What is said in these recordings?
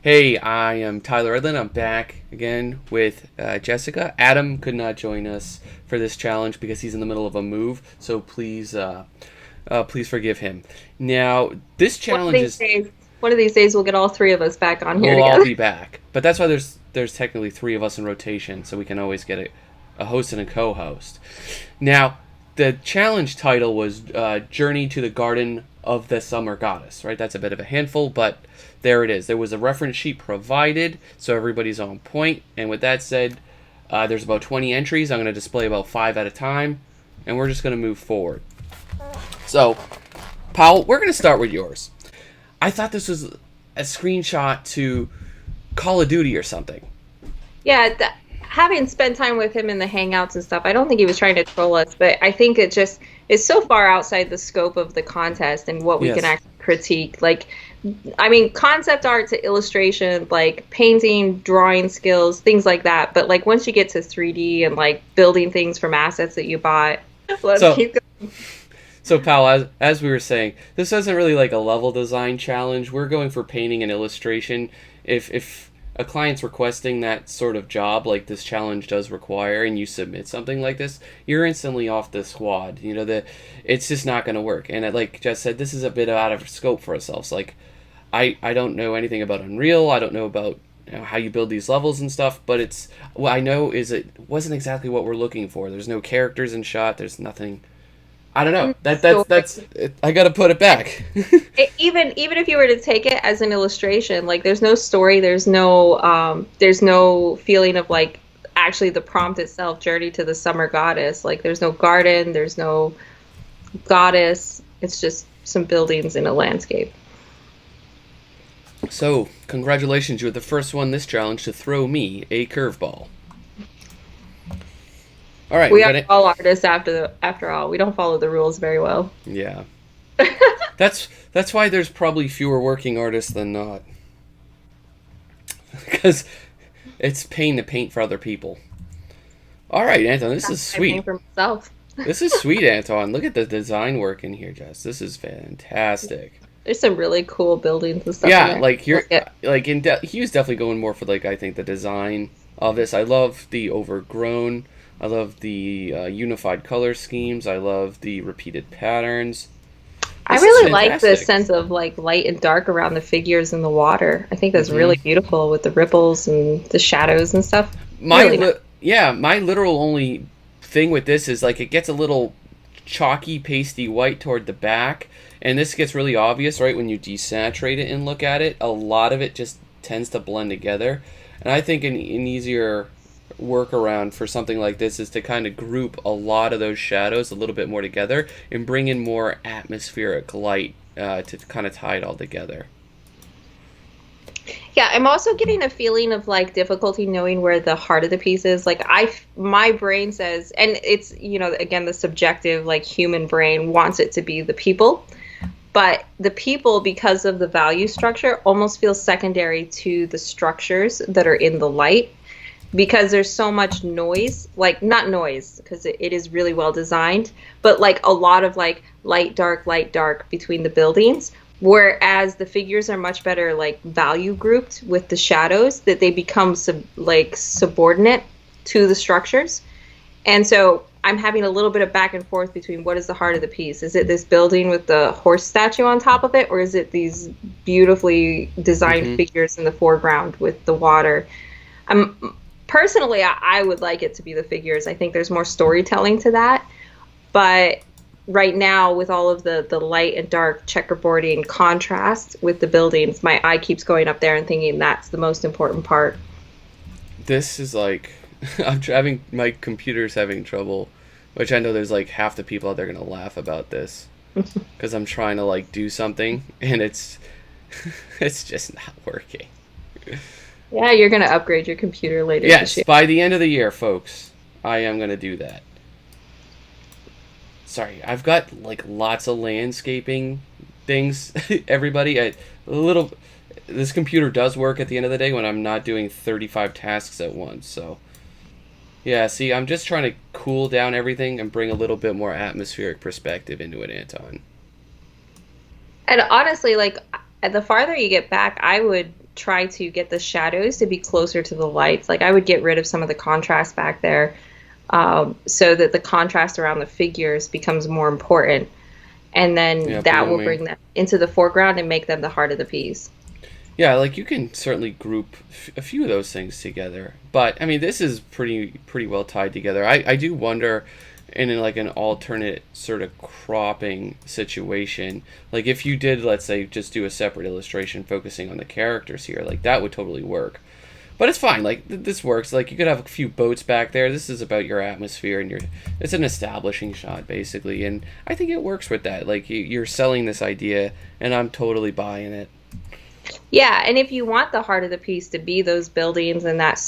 Hey, I am Tyler Edlin. I'm back again with Jessica. Adam could not join us for this challenge because he's in the middle of a move, so please forgive him. Now, this One of challenge these is days, one of these days, we'll get all three of us back on here we'll all together. be back, but that's why there's technically three of us in rotation, so we can always get a host and a co-host. Now, the challenge title was Journey to the Garden of the Summer Goddess, right? That's a bit of a handful, but there it is. There was a reference sheet provided, so everybody's on point. And with that said, there's about 20 entries. I'm going to display about 5 at a time, and we're just going to move forward. So, Powell, we're going to start with yours. I thought this was a screenshot to Call of Duty or something. Yeah, having spent time with him in the hangouts and stuff, I don't think he was trying to troll us, but I think it just is so far outside the scope of the contest and what we can Yes. actually critique. Like, I mean, concept art to illustration, like painting, drawing skills, things like that. But like once you get to 3D and like building things from assets that you bought, let's So, keep going. So, Pal, as we were saying, this isn't really like a level design challenge. We're going for painting and illustration. If a client's requesting that sort of job, like this challenge does require, and you submit something like this, you're instantly off the squad. It's just not going to work. And like Jess said, this is a bit out of scope for ourselves. Like, I don't know anything about Unreal. I don't know about how you build these levels and stuff. But what I know is it wasn't exactly what we're looking for. There's no characters in shot. There's nothing. I don't know. That's I gotta put it back. Even if you were to take it as an illustration, like there's no story, there's no feeling of like actually the prompt itself, journey to the summer goddess. Like there's no garden, there's no goddess. It's just some buildings in a landscape. So, congratulations, you're the first one this challenge to throw me a curveball. All right, we We are got it. all artists after all. We don't follow the rules very well. Yeah, that's why there's probably fewer working artists than not, because it's pain to paint for other people. All right, Anton, this is I think sweet. for myself. This is sweet, Anton. Look at the design work in here, Jess. This is fantastic. There's some really cool buildings and stuff in Yeah, there. like you're Yeah. he was definitely going more for like I think the design of this. I love the overgrown. I love the unified color schemes. I love the repeated patterns. I This is really like the fantastic. sense of like light and dark around the figures in the water. I think that's really hmm beautiful with the ripples and the shadows and stuff. My Really nice. yeah, my literal only thing with this is like it gets a little chalky, pasty white toward the back, and this gets really obvious right when you desaturate it and look at it. A lot of it just tends to blend together, and I think an easier workaround for something like this is to kind of group a lot of those shadows a little bit more together and bring in more atmospheric light to kind of tie it all together. Yeah, I'm also getting a feeling of like difficulty knowing where the heart of the piece is. Like my brain says, and it's, again, the subjective, like human brain wants it to be the people, but the people, because of the value structure, almost feel secondary to the structures that are in the light because there's so much noise, like not noise, because it is really well designed, but like a lot of like light, dark between the buildings. Whereas the figures are much better like value grouped with the shadows that they become subordinate to the structures. And so I'm having a little bit of back and forth between what is the heart of the piece. Is it this building with the horse statue on top of it, or is it these beautifully designed hmm figures in the foreground with the water? I'm personally, I would like it to be the figures. I think there's more storytelling to that. But right now, with all of the light and dark checkerboarding contrast with the buildings, my eye keeps going up there and thinking that's the most important part. This is like I'm having my computer's having trouble, which I know there's like half the people out there gonna laugh about this because I'm trying to like do something and it's it's just not working. Yeah, you're going to upgrade your computer later this Yes, year. by the end of the year, folks, I am gonna do that. Sorry, I've got like lots of landscaping things. Everybody, a little. This computer does work at the end of the day when I'm not doing 35 tasks at once. So yeah, see, I'm just trying to cool down everything and bring a little bit more atmospheric perspective into it, Anton. And honestly, like the farther you get back, I would try to get the shadows to be closer to the lights. Like I would get rid of some of the contrast back there, so that the contrast around the figures becomes more important. And then that will bring them into the foreground and make them the heart of the piece. Yeah, like you can certainly group a few of those things together, but I mean, this is pretty well tied together. I do wonder, in like an alternate sort of cropping situation, like if you did, let's say, just do a separate illustration focusing on the characters here, like that would totally work. But it's fine. Like this works. Like you could have a few boats back there. This is about your atmosphere, and it's an establishing shot basically, and I think it works with that. Like you're selling this idea, and I'm totally buying it. Yeah, and if you want the heart of the piece to be those buildings and that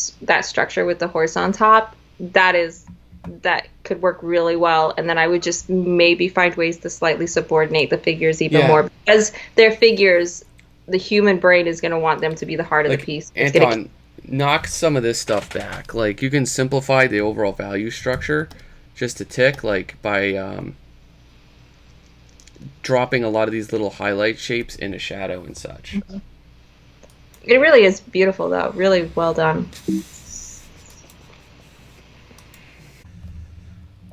structure with the horse on top, that could work really well. And then I would just maybe find ways to slightly subordinate the figures even more, because their figures, the human brain is going to want them to be the heart of the piece. Anton, knock some of this stuff back. Like you can simplify the overall value structure just a tick, like by dropping a lot of these little highlight shapes into shadow and such. Mm-hmm. It really is beautiful, though. Really well done.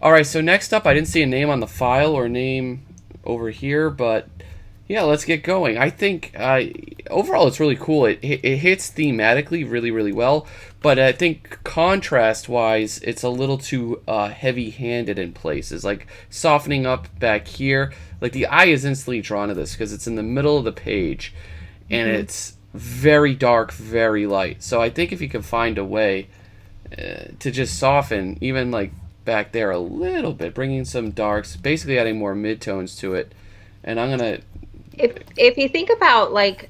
All right, so next up, I didn't see a name on the file or a name over here, but yeah, let's get going. I think overall it's really cool. It hits thematically really, really well, but I think contrast-wise, it's a little too heavy-handed in places. Like softening up back here, like the eye is instantly drawn to this because it's in the middle of the page, and it's very dark, very light. So I think if you can find a way to just soften, even like back there a little bit, bringing some darks, basically adding more midtones to it, and I'm gonna. If you think about like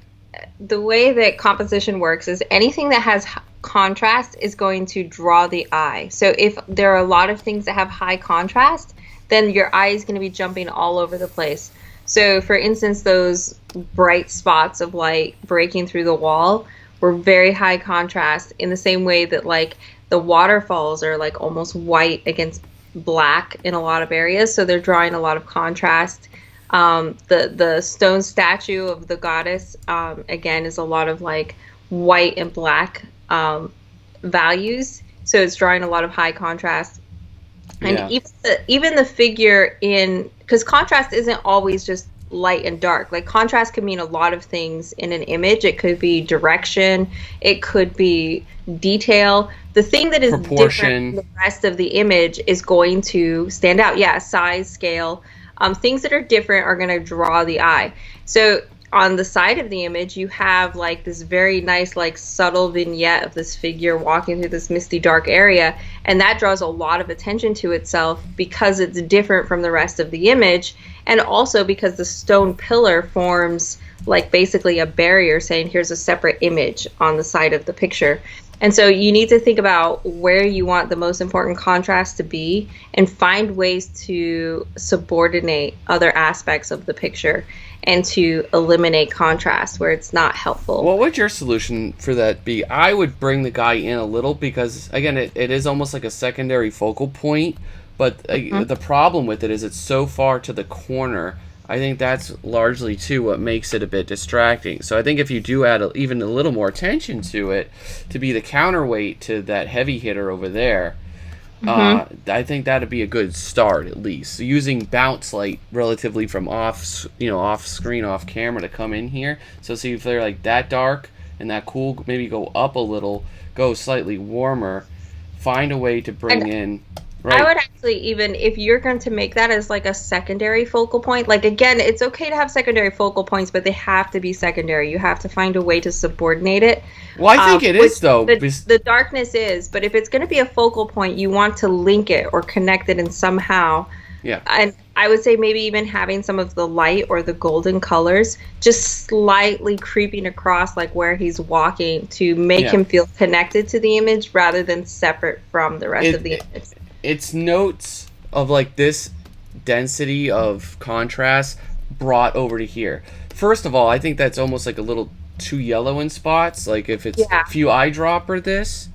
the way that composition works, is anything that has contrast is going to draw the eye. So if there are a lot of things that have high contrast, then your eye is going to be jumping all over the place. So for instance, those bright spots of light breaking through the wall were very high contrast, in the same way that like the waterfalls are like almost white against black in a lot of areas. So they're drawing a lot of contrast. The stone statue of the goddess, again, is a lot of like white and black values. So it's drawing a lot of high contrast. And even the figure in, because contrast isn't always just light and dark. Like contrast could mean a lot of things in an image. It could be direction. It could be detail. The thing that is proportion. Different from the rest of the image is going to stand out. Yeah, size, scale. Things that are different are going to draw the eye. So on the side of the image, you have like this very nice, like subtle vignette of this figure walking through this misty, dark area. And that draws a lot of attention to itself because it's different from the rest of the image. And also because the stone pillar forms like basically a barrier saying, here's a separate image on the side of the picture. And so you need to think about where you want the most important contrast to be and find ways to subordinate other aspects of the picture and to eliminate contrast where it's not helpful. What would your solution for that be? I would bring the guy in a little because, again, it is almost like a secondary focal point, but the problem with it is it's so far to the corner. I think that's largely, too, what makes it a bit distracting. So I think if you do add even a little more attention to it, to be the counterweight to that heavy hitter over there, I think that'd be a good start, at least. So using bounce light relatively from off screen, off camera to come in here. So see if they're like that dark and that cool, maybe go up a little, go slightly warmer, find a way to bring in... Right. I would actually, even if you're going to make that as like a secondary focal point, like again, it's okay to have secondary focal points, but they have to be secondary. You have to find a way to subordinate it. Well, I think it is, though. The darkness is, but if it's going to be a focal point, you want to link it or connect it in somehow. Yeah. And I would say maybe even having some of the light or the golden colors just slightly creeping across like where he's walking to make him feel connected to the image rather than separate from the rest of the image. It's notes of like this density of contrast brought over to here. First of all, I think that's almost like a little too yellow in spots. Like if it's if you eyedropper this,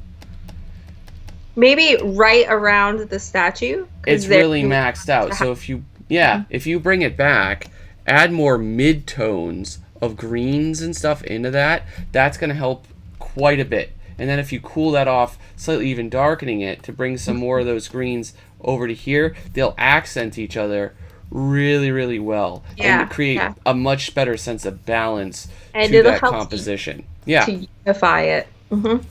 maybe right around the statue. It's really maxed out. So if you if you bring it back, add more mid-tones of greens and stuff into that, that's going to help quite a bit. And then if you cool that off, slightly even darkening it to bring some more of those greens over to here, they'll accent each other really, really well, and create a much better sense of balance to that composition. To unify it.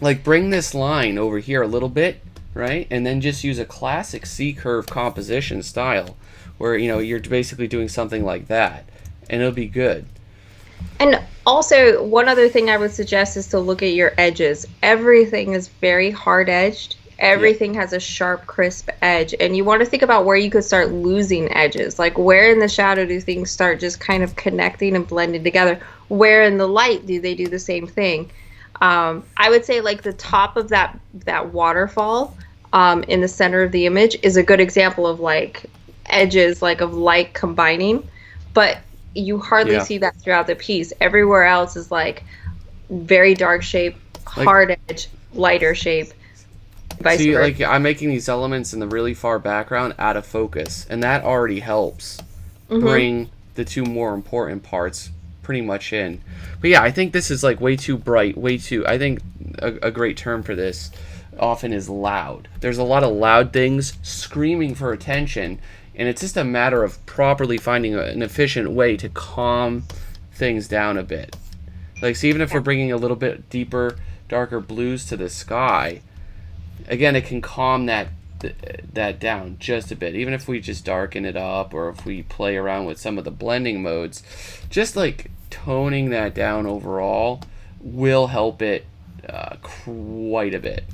Like bring this line over here a little bit, right? And then just use a classic C-curve composition style where, you know, you're basically doing something like that, and it'll be good. And also, one other thing I would suggest is to look at your edges. Everything is very hard-edged. Everything has a sharp, crisp edge. And you want to think about where you could start losing edges. Like, where in the shadow do things start just kind of connecting and blending together? Where in the light do they do the same thing? I would say, like, the top of that waterfall in the center of the image is a good example of, like, edges, like, of light combining. But you hardly see that throughout the piece. Everywhere else is like very dark shape, hard edge, lighter shape. Vice versa. Like I'm making these elements in the really far background out of focus, and that already helps bring the two more important parts pretty much in. But yeah, I think this is like way too bright, I think a great term for this often is loud. There's a lot of loud things screaming for attention. And it's just a matter of properly finding an efficient way to calm things down a bit. Like, so even if we're bringing a little bit deeper, darker blues to the sky, again, it can calm that down just a bit. Even if we just darken it up, or if we play around with some of the blending modes, just like toning that down overall will help it quite a bit.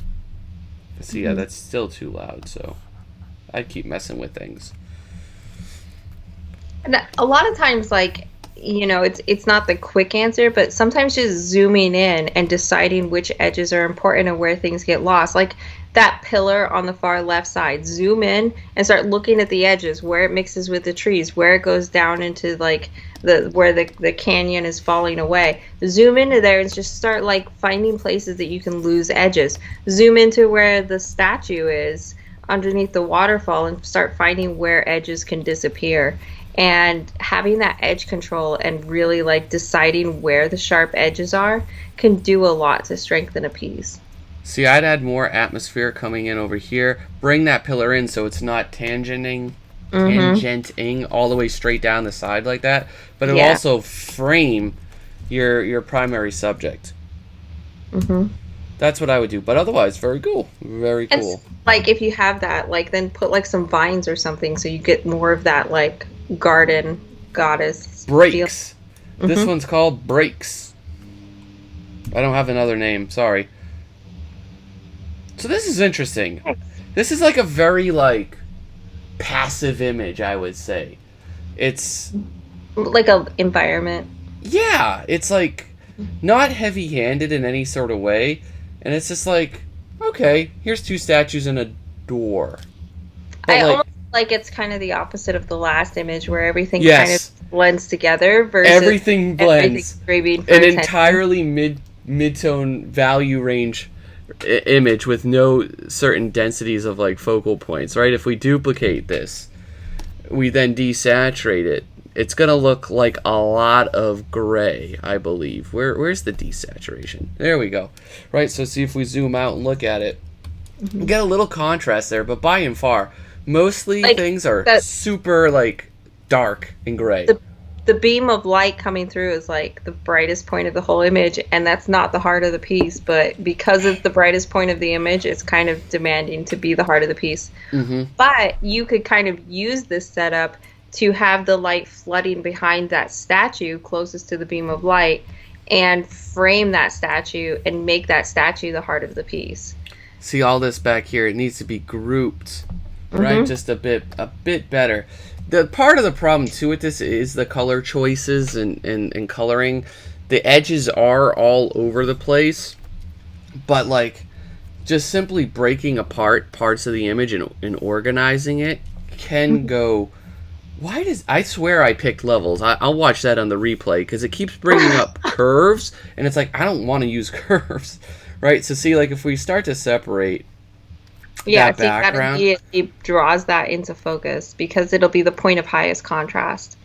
So yeah, that's still too loud, so I'd keep messing with things. And a lot of times, like, you know, it's not the quick answer, but sometimes just zooming in and deciding which edges are important and where things get lost. Like that pillar on the far left side, zoom in and start looking at the edges, where it mixes with the trees, where it goes down into like where the canyon is falling away. Zoom into there and just start like finding places that you can lose edges. Zoom into where the statue is underneath the waterfall and start finding where edges can disappear. And having that edge control and really like deciding where the sharp edges are can do a lot to strengthen a piece. See, I'd add more atmosphere coming in over here. Bring that pillar in so it's not tangenting all the way straight down the side like that. But it'll also frame your primary subject. That's what I would do. But otherwise, very cool. Very cool. And, like, if you have that, like, then put like some vines or something so you get more of that like garden goddess breaks feel. This one's called Breaks. I don't have another name, sorry. So this is interesting. This is like a very like passive image, I would say. It's like a environment. Yeah, it's like not heavy-handed in any sort of way, and it's just like, okay, here's two statues and a door. But I almost like it's kind of the opposite of the last image where everything kind of blends together versus everything blends. An attention. Entirely mid-tone value range image with no certain densities of like focal points, right? If we duplicate this, we then desaturate it, it's gonna look like a lot of gray, I believe. Where's the desaturation? There we go. Right, so see if we zoom out and look at it. We get a little contrast there, but by and far, mostly like things are super like dark and gray. The beam of light coming through is like the brightest point of the whole image, and that's not the heart of the piece, but because it's the brightest point of the image, it's kind of demanding to be the heart of the piece. But you could kind of use this setup to have the light flooding behind that statue closest to the beam of light and frame that statue and make that statue the heart of the piece. See all this back here, it needs to be grouped, right? Just a bit better. The part of the problem too with this is the color choices and coloring. The edges are all over the place, but like just simply breaking apart parts of the image and organizing it can go. I swear I picked levels. I'll watch that on the replay because it keeps bringing up curves, and it's like I don't want to use curves, right? So see, like if we start to separate. Yeah, that background, it draws that into focus because it'll be the point of highest contrast.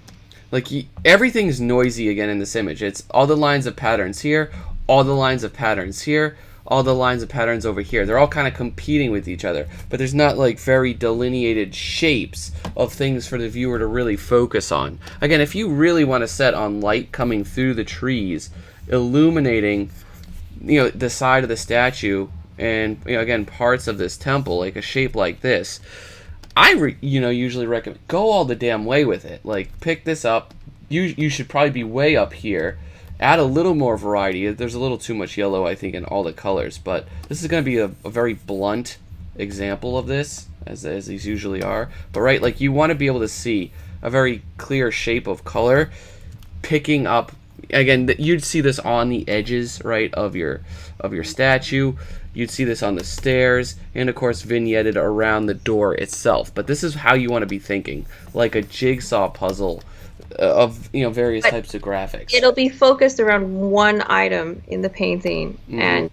Like, everything's noisy again in this image. It's all the lines of patterns here, all the lines of patterns here, all the lines of patterns over here. They're all kind of competing with each other, but there's not like very delineated shapes of things for the viewer to really focus on. Again, if you really want to set on light coming through the trees, illuminating, the side of the statue, and again, parts of this temple, like a shape like this, I usually recommend go all the damn way with it. Like, pick this up. You should probably be way up here. Add a little more variety. There's a little too much yellow, I think, in all the colors, but this is going to be a very blunt example of this, as these usually are. But right, like, you want to be able to see a very clear shape of color picking up. Again, you'd see this on the edges, right, of your statue. You'd see this on the stairs, and of course vignetted around the door itself. But this is how you want to be thinking, like a jigsaw puzzle of various types of graphics. It'll be focused around one item in the painting, and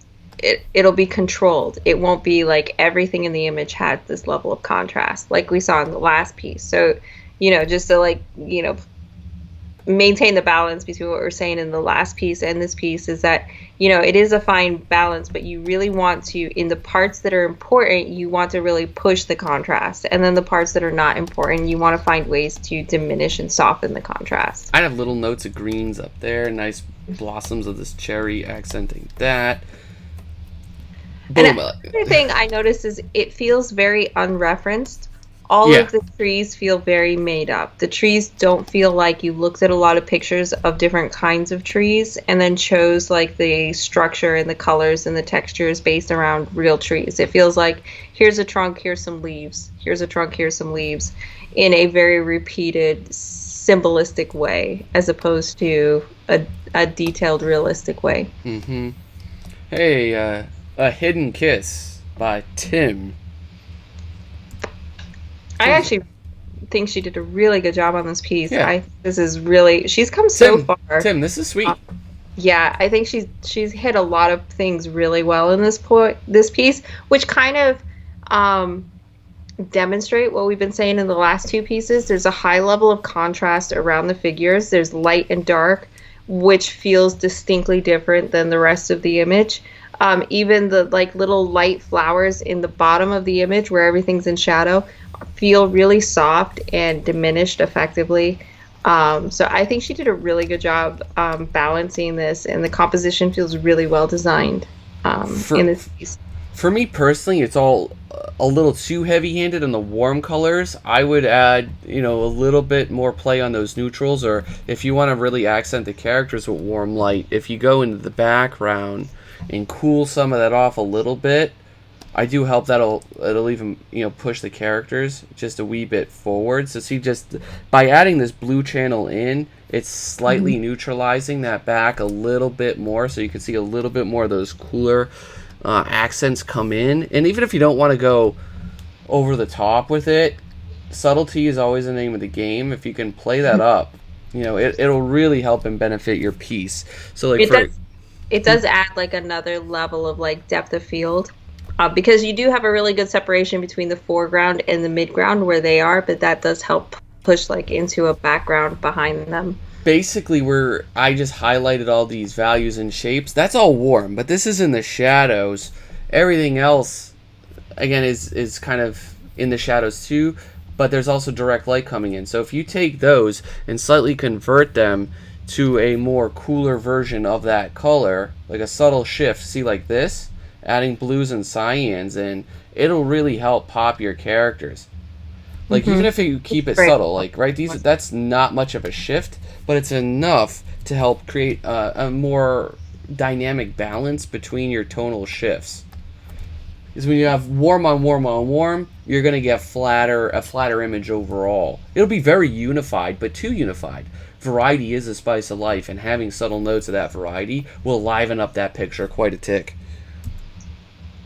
it'll be controlled. It won't be like everything in the image has this level of contrast, like we saw in the last piece. So, just to maintain the balance between what we're saying in the last piece and this piece is that it is a fine balance, but you really want to, in the parts that are important, you want to really push the contrast, and then the parts that are not important, you want to find ways to diminish and soften the contrast. I have little notes of greens up there, nice blossoms of this cherry accenting that. Boom. And another thing I noticed is it feels very unreferenced. All of the trees feel very made up. The trees don't feel like you looked at a lot of pictures of different kinds of trees and then chose like the structure and the colors and the textures based around real trees. It feels like here's a trunk, here's some leaves. Here's a trunk, here's some leaves, in a very repeated, symbolistic way, as opposed to a detailed, realistic way. Mm-hmm. Hey, A Hidden Kiss by Tim. I actually think she did a really good job on this piece. Yeah. She's come so far. Tim, this is sweet. Yeah, I think she's hit a lot of things really well in this piece, which kind of demonstrate what we've been saying in the last two pieces. There's a high level of contrast around the figures. There's light and dark, which feels distinctly different than the rest of the image. Even the little light flowers in the bottom of the image where everything's in shadow feel really soft and diminished effectively. So I think she did a really good job balancing this, and the composition feels really well designed in this piece. For me personally, it's all a little too heavy-handed on the warm colors. I would add, a little bit more play on those neutrals, or if you want to really accent the characters with warm light, if you go into the background and cool some of that off a little bit, I do hope it'll even push the characters just a wee bit forward. So see, just by adding this blue channel in, it's slightly neutralizing that back a little bit more, so you can see a little bit more of those cooler accents come in. And even if you don't want to go over the top with it, subtlety is always the name of the game. If you can play that up, it'll really help and benefit your piece. So it does add another level of depth of field. Because you do have a really good separation between the foreground and the midground where they are, but that does help push into a background behind them. Basically, where I just highlighted all these values and shapes, that's all warm, but this is in the shadows. Everything else, again, is kind of in the shadows too, but there's also direct light coming in. So if you take those and slightly convert them to a more cooler version of that color, like a subtle shift, see like this, adding blues and cyans in, it'll really help pop your characters. Even if you keep it subtle, that's not much of a shift, but it's enough to help create a more dynamic balance between your tonal shifts. Because when you have warm on warm on warm, you're going to get a flatter image overall. It'll be very unified, but too unified. Variety is the spice of life, and having subtle notes of that variety will liven up that picture quite a tick.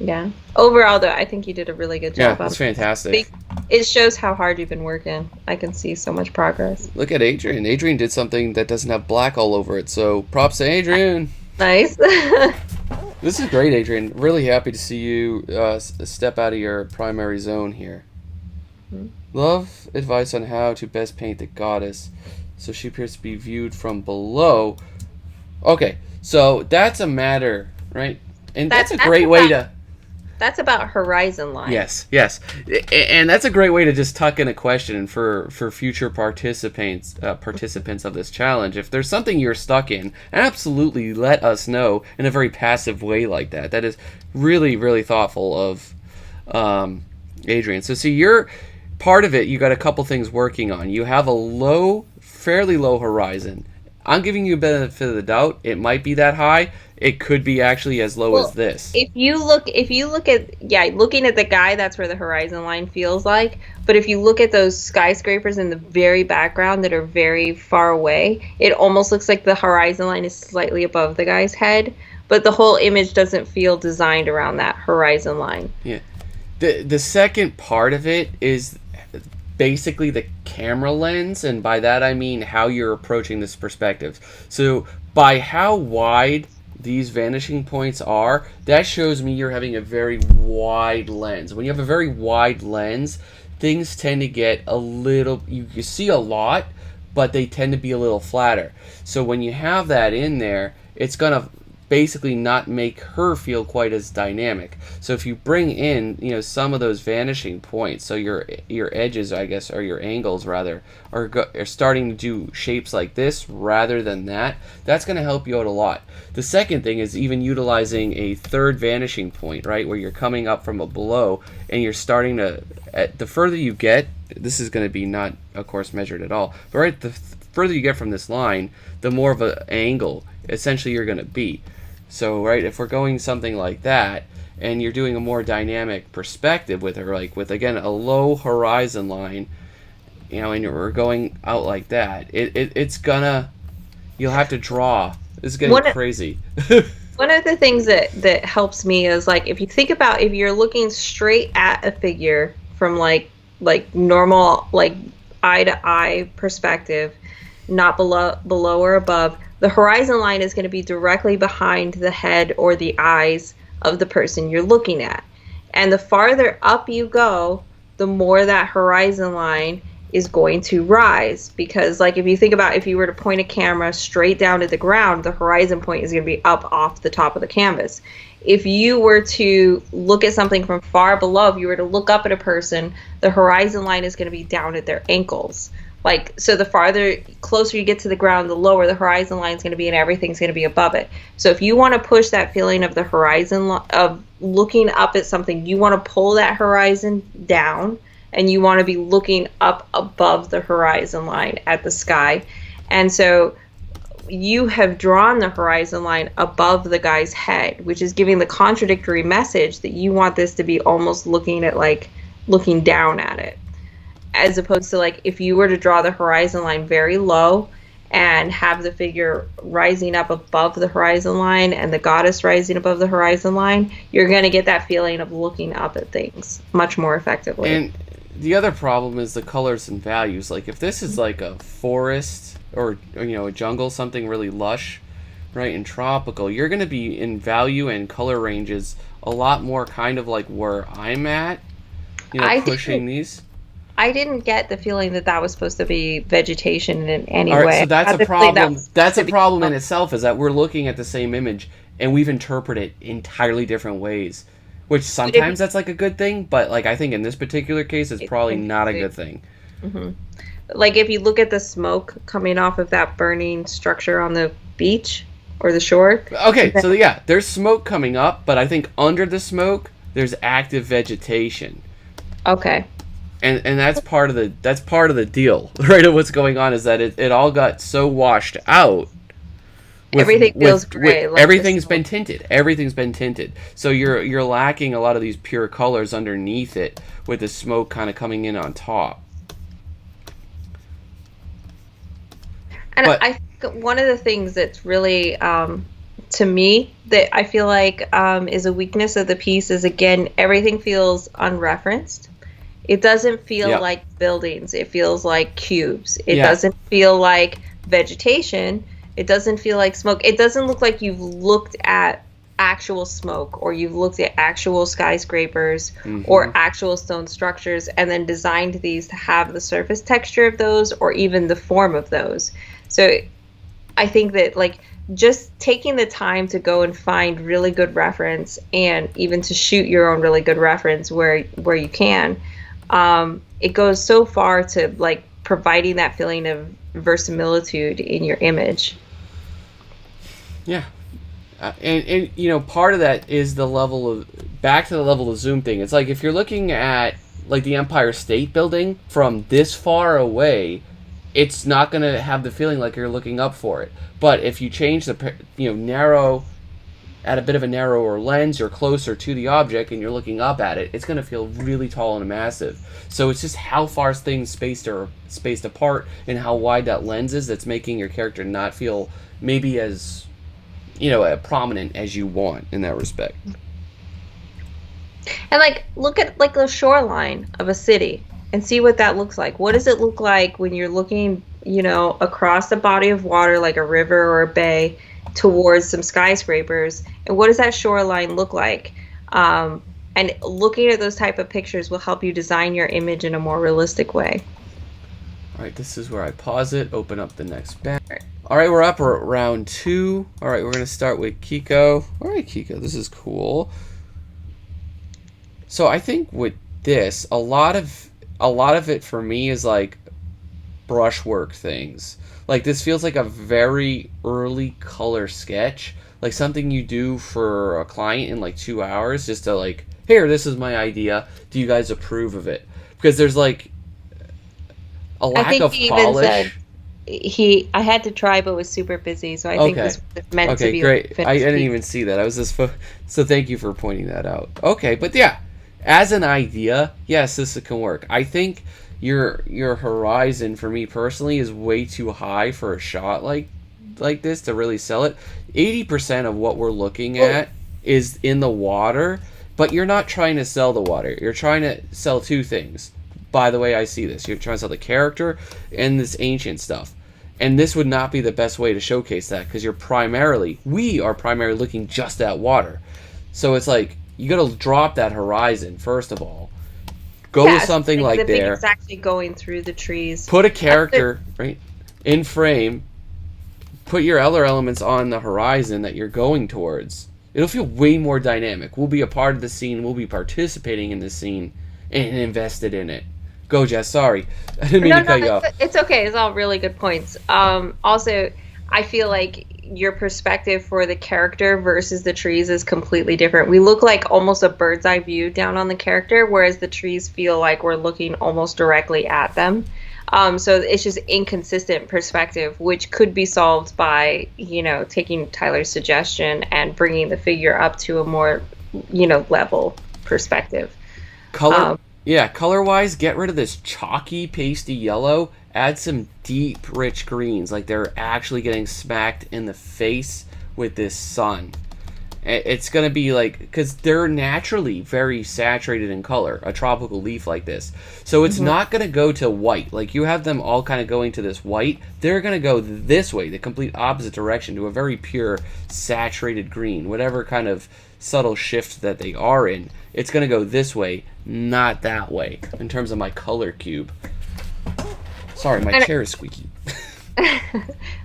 Yeah. Overall, though, I think you did a really good job. Yeah, it's fantastic. It shows how hard you've been working. I can see so much progress. Look at Adrienne. Adrienne did something that doesn't have black all over it, so props to Adrienne. Nice. This is great, Adrienne. Really happy to see you step out of your primary zone here. Love advice on how to best paint the goddess. So she appears to be viewed from below. Okay, so that's a matter, right? And that's a great way to... That's about horizon line. Yes. And that's a great way to just tuck in a question for future participants of this challenge. If there's something you're stuck in, absolutely let us know in a very passive way like that. That is really, really thoughtful of Adrienne. So see, you're part of it. You got a couple things working on. You have a fairly low horizon. I'm giving you a benefit of the doubt. It might be that high. It could be actually as low as this. If you look at looking at the guy, that's where the horizon line feels like. But if you look at those skyscrapers in the very background that are very far away, it almost looks like the horizon line is slightly above the guy's head. But the whole image doesn't feel designed around that horizon line. Yeah. The second part of it is basically the camera lens, and by that I mean how you're approaching this perspective. So by how wide these vanishing points are, that shows me you're having a very wide lens. When you have a very wide lens, things tend to get a little, you see a lot, but they tend to be a little flatter. So when you have that in there, it's gonna basically not make her feel quite as dynamic. So if you bring in, some of those vanishing points, so your edges, I guess, or your angles rather, are starting to do shapes like this rather than that, that's going to help you out a lot. The second thing is even utilizing a third vanishing point, right, where you're coming up from below and you're starting to, the further you get, this is going to be not, of course, measured at all, but right, the further you get from this line, the more of an angle essentially you're going to be. So, right, if we're going something like that, and you're doing a more dynamic perspective with her, like with, again, a low horizon line, and we're going out like that, it's gonna, you'll have to draw. It's getting crazy. One of the things that helps me is, like, if you think about, if you're looking straight at a figure from, like normal, like, eye-to-eye perspective, not below or above, the horizon line is going to be directly behind the head or the eyes of the person you're looking at. And the farther up you go, the more that horizon line is going to rise. Because, like, if you think about, if you were to point a camera straight down to the ground, the horizon point is going to be up off the top of the canvas. If you were to look at something from far below, if you were to look up at a person, the horizon line is going to be down at their ankles. Like, so the closer you get to the ground, the lower the horizon line is going to be, and everything's going to be above it. So if you want to push that feeling of the horizon, of looking up at something, you want to pull that horizon down, and you want to be looking up above the horizon line at the sky. And so you have drawn the horizon line above the guy's head, which is giving the contradictory message that you want this to be almost looking down at it. As opposed to, like, if you were to draw the horizon line very low and have the figure rising up above the horizon line and the goddess rising above the horizon line, you're going to get that feeling of looking up at things much more effectively. And the other problem is the colors and values. Like, if this is like a forest or a jungle, something really lush, right, and tropical, you're going to be in value and color ranges a lot more kind of like where I'm at, pushing these. I didn't get the feeling that was supposed to be vegetation in any way. All right, way. so that's a problem. That's a problem in itself, is that we're looking at the same image and we've interpreted it entirely different ways, which sometimes that's like a good thing, but like I think in this particular case, it's probably not a good thing. Mm-hmm. Like if you look at the smoke coming off of that burning structure on the beach or the shore. Okay, so yeah, there's smoke coming up, but I think under the smoke there's active vegetation. Okay. And that's part of the deal, right? Of what's going on is that it all got so washed out. Everything feels gray. Like everything's been tinted. Everything's been tinted. So you're lacking a lot of these pure colors underneath it, with the smoke kind of coming in on top. And I think one of the things that's really, to me, that I feel like is a weakness of the piece is, again, everything feels unreferenced. It doesn't feel like buildings. It feels like cubes. It doesn't feel like vegetation. It doesn't feel like smoke. It doesn't look like you've looked at actual smoke, or you've looked at actual skyscrapers or Mm-hmm. actual stone structures and then designed these to have the surface texture of those or even the form of those. So I think that like just taking the time to go and find really good reference and even to shoot your own really good reference where you can, it goes so far to like providing that feeling of verisimilitude in your image. Yeah. And you know, part of that is the level of, back to the level of zoom thing. It's like if you're looking at like the Empire State Building from this far away, it's not going to have the feeling like you're looking up for it. But if you change the, you know, narrow, at a bit of a narrower lens, you're closer to the object and you're looking up at it, it's going to feel really tall and massive. So it's just how far things spaced apart and how wide that lens is that's making your character not feel maybe as, you know, prominent as you want in that respect. And like look at like the shoreline of a city and see what that looks like. What does it look like when you're looking, you know, across a body of water like a river or a bay towards some skyscrapers? And what does that shoreline look like? And looking at those type of pictures will help you design your image in a more realistic way. All right, this is where I pause it, open up the next bar. All right, we're up. We're at round 2. All right, we're going to start with Kiko. All right, Kiko, this is cool. So I think with this, a lot of it for me is like brushwork things. Like this feels like a very early color sketch, like something you do for a client in like 2 hours, just to like, here, this is my idea. Do you guys approve of it? Because there's like a I lack think of he even said polish. I had to try but was super busy, so I think Okay. this was meant to Okay, be great. like a I finished didn't piece. even see that. I was just so thank you for pointing that out. Okay, but yeah, as an idea, yes, this can work. I think your horizon for me personally is way too high for a shot like this to really sell it. 80% of what we're looking at is in the water, but you're not trying to sell the water. You're trying to sell two things. By the way, I see this. You're trying to sell the character and this ancient stuff. And this would not be the best way to showcase that because we are primarily looking just at water. So it's like, you got to drop that horizon, first of all. Go with Yes, something like like the there. figure's actually going through the trees. Put a character, right, in frame. Put your other elements on the horizon that you're going towards. It'll feel way more dynamic. We'll be a part of the scene. We'll be participating in the scene and invested in it. Go, Jess. Sorry. I didn't mean No, to no, cut you off. it's okay. It's all really good points. Also, I feel like your perspective for the character versus the trees is completely different. We look like almost a bird's eye view down on the character, whereas the trees feel like we're looking almost directly at them. So it's just inconsistent perspective, which could be solved by, you know, taking Tyler's suggestion and bringing the figure up to a more, you know, level perspective. Color, yeah, color-wise, get rid of this chalky, pasty yellow. Add some deep, rich greens, like they're actually getting smacked in the face with this sun. It's going to be like, because they're naturally very saturated in color, a tropical leaf like this. So it's not going to go to white. Like you have them all kind of going to this white. They're going to go this way, the complete opposite direction, to a very pure, saturated green. Whatever kind of subtle shift that they are in, it's going to go this way, not that way, in terms of my color cube. Sorry, my chair is squeaky.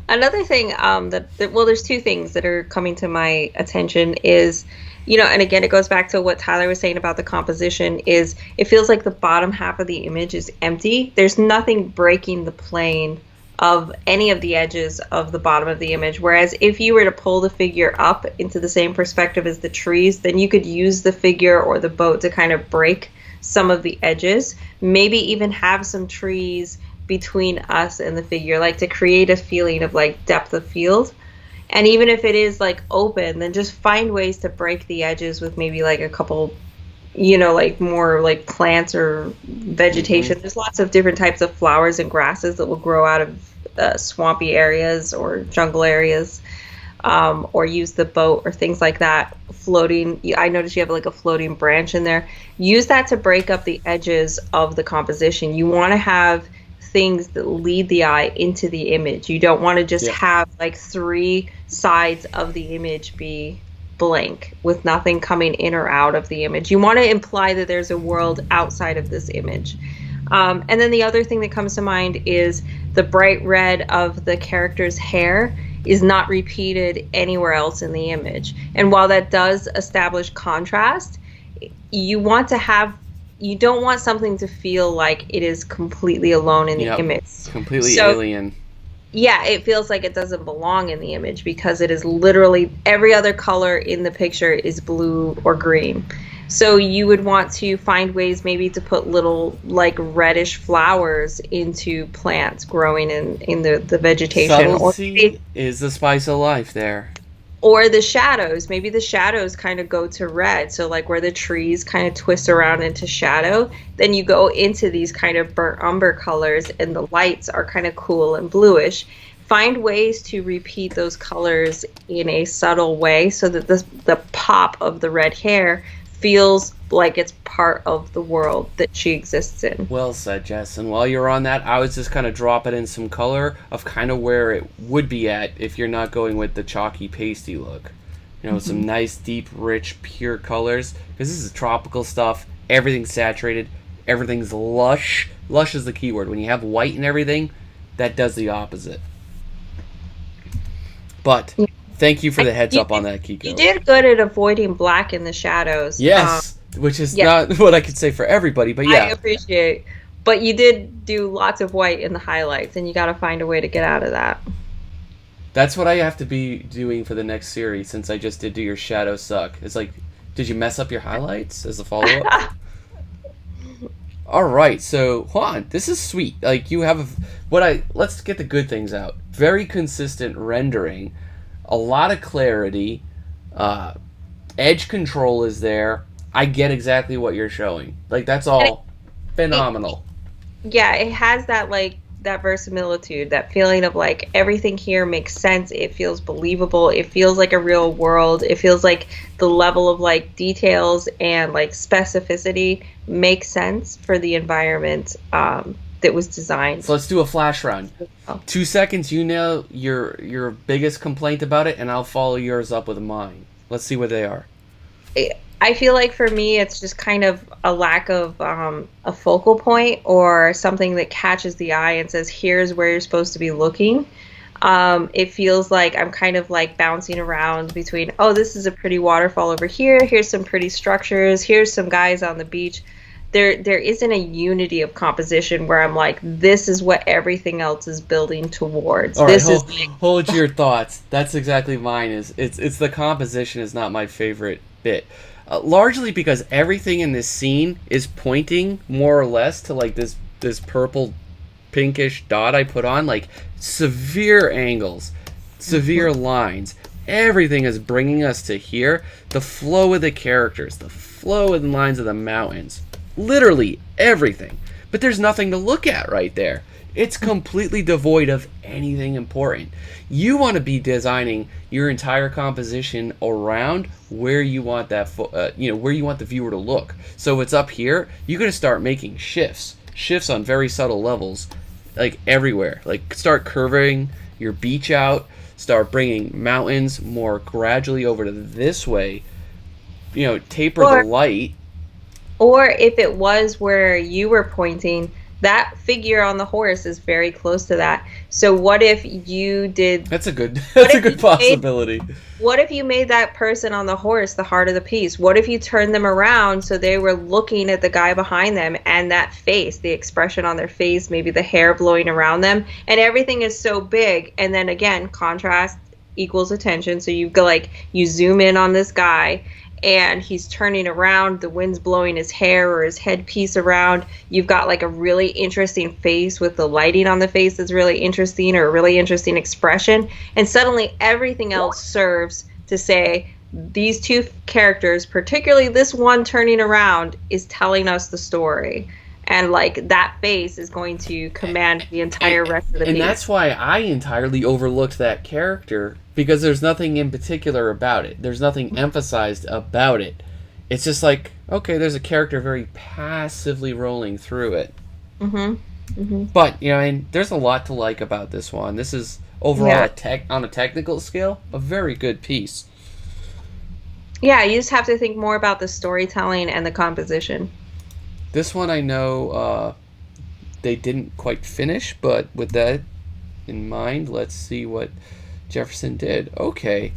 Another thing well, there's two things that are coming to my attention is, you know, and again, it goes back to what Tyler was saying about the composition, is it feels like the bottom half of the image is empty. There's nothing breaking the plane of any of the edges of the bottom of the image. Whereas if you were to pull the figure up into the same perspective as the trees, then you could use the figure or the boat to kind of break some of the edges, maybe even have some trees between us and the figure, like to create a feeling of like depth of field. And even if it is like open, then just find ways to break the edges with maybe like a couple, you know, like more like plants or vegetation. There's lots of different types of flowers and grasses that will grow out of swampy areas or jungle areas, or use the boat or things like that floating. I noticed you have like a floating branch in there. Use that to break up the edges of the composition. You want to have things that lead the eye into the image. You don't want to just have like three sides of the image be blank with nothing coming in or out of the image. You want to imply that there's a world outside of this image. And then the other thing that comes to mind is the bright red of the character's hair is not repeated anywhere else in the image. And while that does establish contrast, you don't want something to feel like it is completely alone in the image. Completely alien. Yeah, it feels like it doesn't belong in the image because it is literally every other color in the picture is blue or green. So you would want to find ways maybe to put little like reddish flowers into plants growing in the vegetation. Subtlety is the spice of life there. Or the shadows. Maybe the shadows kind of go to red. So like where the trees kind of twist around into shadow, then you go into these kind of burnt umber colors and the lights are kind of cool and bluish. Find ways to repeat those colors in a subtle way so that the pop of the red hair feels like it's part of the world that she exists in. Well said, Jess. And while you're on that, I was just kind of dropping in some color of kind of where it would be at if you're not going with the chalky, pasty look. You know, some nice, deep, rich, pure colors. Because this is tropical stuff. Everything's saturated. Everything's lush. Lush is the key word. When you have white and everything, that does the opposite. But thank you for the heads up on that, Kiko. You did good at avoiding black in the shadows. Yes, which is not what I could say for everybody, but yeah. I appreciate. But you did do lots of white in the highlights, and you got to find a way to get out of that. That's what I have to be doing for the next series, since I just did Do Your Shadows Suck. It's like, did you mess up your highlights as a follow-up? All right, so Juan, this is sweet. Like you have let's get the good things out. Very consistent rendering, a lot of clarity, edge control is there. I get exactly what you're showing. Like that's all phenomenal. It has that that verisimilitude, that feeling of like everything here makes sense. It feels believable. It feels like a real world. It feels like the level of like details and like specificity makes sense for the environment that was designed. So let's do a flash round. 2 seconds, you know your biggest complaint about it, and I'll follow yours up with mine. Let's see what they are. I feel like for me, it's just kind of a lack of a focal point or something that catches the eye and says, here's where you're supposed to be looking. It feels like I'm kind of like bouncing around between, oh, this is a pretty waterfall over here. Here's some pretty structures. Here's some guys on the beach. There isn't a unity of composition where I'm like, this is what everything else is building towards. All right, hold your thoughts. That's exactly mine. It's the composition is not my favorite bit. Largely because everything in this scene is pointing more or less to like this purple pinkish dot I put on, like severe angles, severe lines. Everything is bringing us to here. The flow of the characters, the flow of the lines of the mountains, literally everything. But there's nothing to look at right there. It's completely devoid of anything important. You want to be designing your entire composition around where you want that, where you want the viewer to look. So it's up here. You're going to start making shifts on very subtle levels, like everywhere. Like start curving your beach out. Start bringing mountains more gradually over to this way. Taper the light. Or if it was where you were pointing, that figure on the horse is very close to that. So what if you did... That's a good possibility. What if you made that person on the horse the heart of the piece? What if you turned them around so they were looking at the guy behind them and that face, the expression on their face, maybe the hair blowing around them, and everything is so big. And then again, contrast equals attention. So you go you zoom in on this guy and he's turning around, the wind's blowing his hair or his headpiece around. You've got like a really interesting face with the lighting on the face that's really interesting, or a really interesting expression. And suddenly everything else serves to say these two characters, particularly this one turning around, is telling us the story. And like that face is going to command the entire rest of the piece. And that's why I entirely overlooked that character, because there's nothing in particular about it. There's nothing emphasized about it. It's just like, okay, there's a character very passively rolling through it. But, there's a lot to like about this one. This is overall on a technical scale, a very good piece. Yeah, you just have to think more about the storytelling and the composition. This one I know they didn't quite finish, but with that in mind, let's see what Jefferson did. Okay.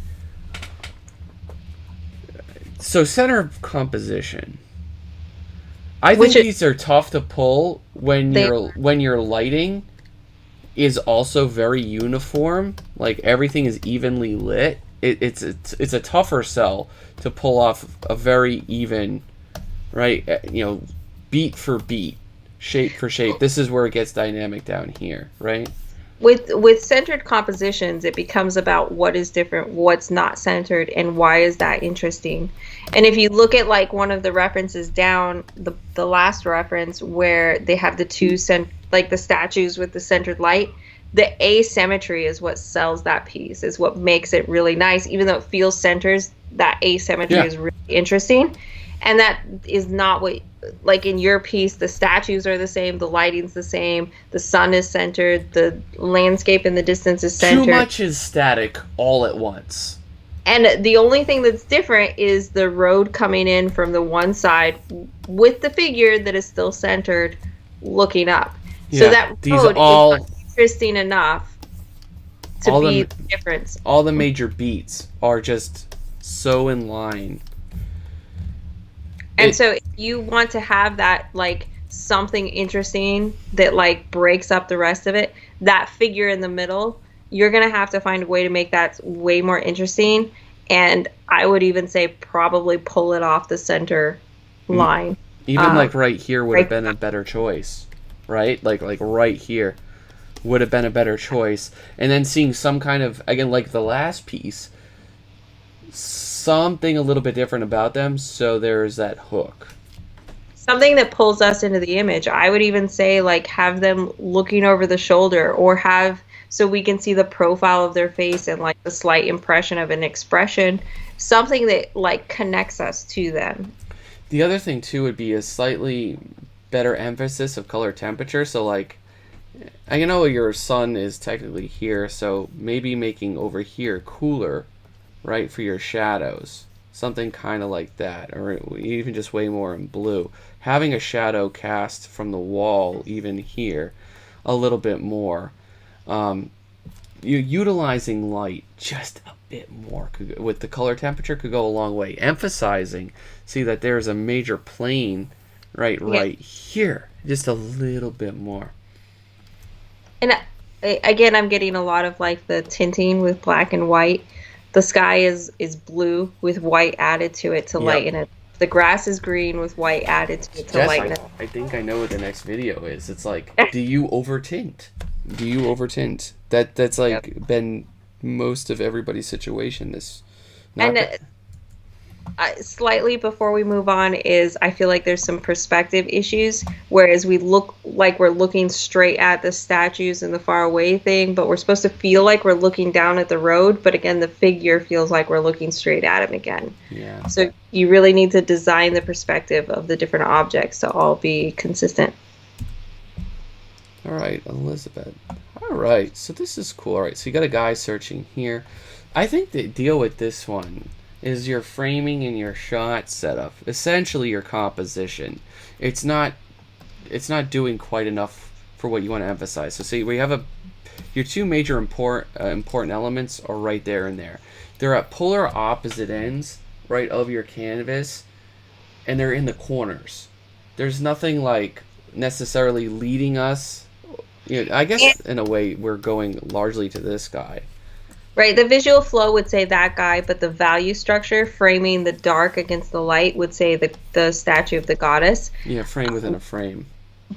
So center of composition. I Which think is these are tough to pull they when your lighting is also very uniform. Like everything is evenly lit. It's a tougher sell to pull off a very even, right? Beat for beat, shape for shape. This is where it gets dynamic down here, right? with centered compositions, it becomes about what is different, what's not centered, and why is that interesting. And if you look at like one of the references down, the last reference where they have the like the statues with the centered light, the asymmetry is what sells that piece, is what makes it really nice. Even though it feels centers, that asymmetry Yeah. is really interesting. And that is not what, like in your piece, the statues are the same, the lighting's the same, the sun is centered, the landscape in the distance is Too centered. much is static all at once. And the only thing that's different is the road coming in from the one side with the figure that is still centered looking up. So Yeah. that These road is not all interesting enough to all be the the difference. all the major beats are just so in line. And It so if you want to have that like something interesting that like breaks up the rest of it, that figure in the middle, you're going to have to find a way to make that way more interesting. And I would even say probably pull it off the center line. even Um, like right here would have right. been a better choice, right? Like right here would have been a better choice. And then seeing some kind of, again, like the last piece, something a little bit different about them. So there's that hook. Something that pulls us into the image. I would even say like have them looking over the shoulder, or have so we can see the profile of their face and like the slight impression of an expression, something that like connects us to them. The other thing too would be a slightly better emphasis of color temperature. So like, I know your sun is technically here, so maybe making over here cooler, right, for your shadows. Something kind of like that, or even just way more in blue. Having a shadow cast from the wall, even here, a little bit more. Um, you utilizing light just a bit more with the color temperature could go a long way. Emphasizing, see that there's a major plane, Yeah. right here, just a little bit more. And again, I'm getting a lot of like the tinting with black and white. The sky is blue with white added to it to Yep. lighten it. The grass is green with white added to it to Jess, lighten it. I think I know what the next video is. It's like, do you over tint? Do you over tint? That's Yep. like been most of everybody's situation. This, not And that. slightly before we move on is I feel like there's some perspective issues, whereas we look like we're looking straight at the statues and the far away thing, but we're supposed to feel like we're looking down at the road, but again the figure feels like we're looking straight at him again. Yeah. So you really need to design the perspective of the different objects to all be consistent. All right, Elizabeth. All right, so this is cool. All right, so you got a guy searching here. I think the deal with this one is your framing and your shot setup. Essentially, your composition. It's not. It's not doing quite enough for what you want to emphasize. So, see, we have your two major important elements are right there and there. They're at polar opposite ends, right, of your canvas, and they're in the corners. There's nothing like necessarily leading us. I guess in a way we're going largely to this guy. Right, the visual flow would say that guy, but the value structure, framing the dark against the light, would say the statue of the goddess. Yeah, frame within a frame.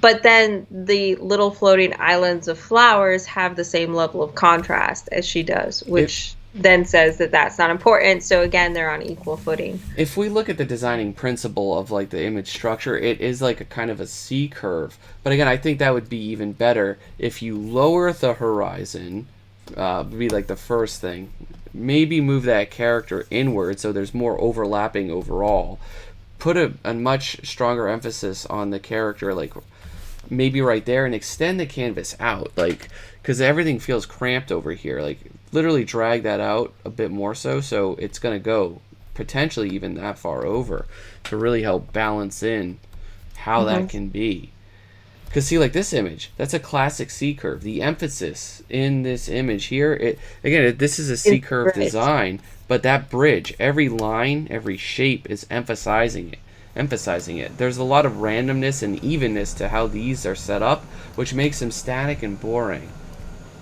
But then the little floating islands of flowers have the same level of contrast as she does, which then says that that's not important. So again, they're on equal footing. If we look at the designing principle of like the image structure, it is like a kind of a C curve. But again, I think that would be even better if you lower the horizon. Be like the first thing. Maybe move that character inward so there's more overlapping overall. Put a much stronger emphasis on the character, like maybe right there, and extend the canvas out, like, because everything feels cramped over here. Like literally drag that out a bit more so it's gonna go potentially even that far over, to really help balance in how that can be. Because see, like this image, that's a classic C-curve. The emphasis in this image here, this is a C-curve design, but that bridge, every line, every shape is emphasizing it. There's a lot of randomness and evenness to how these are set up, which makes them static and boring.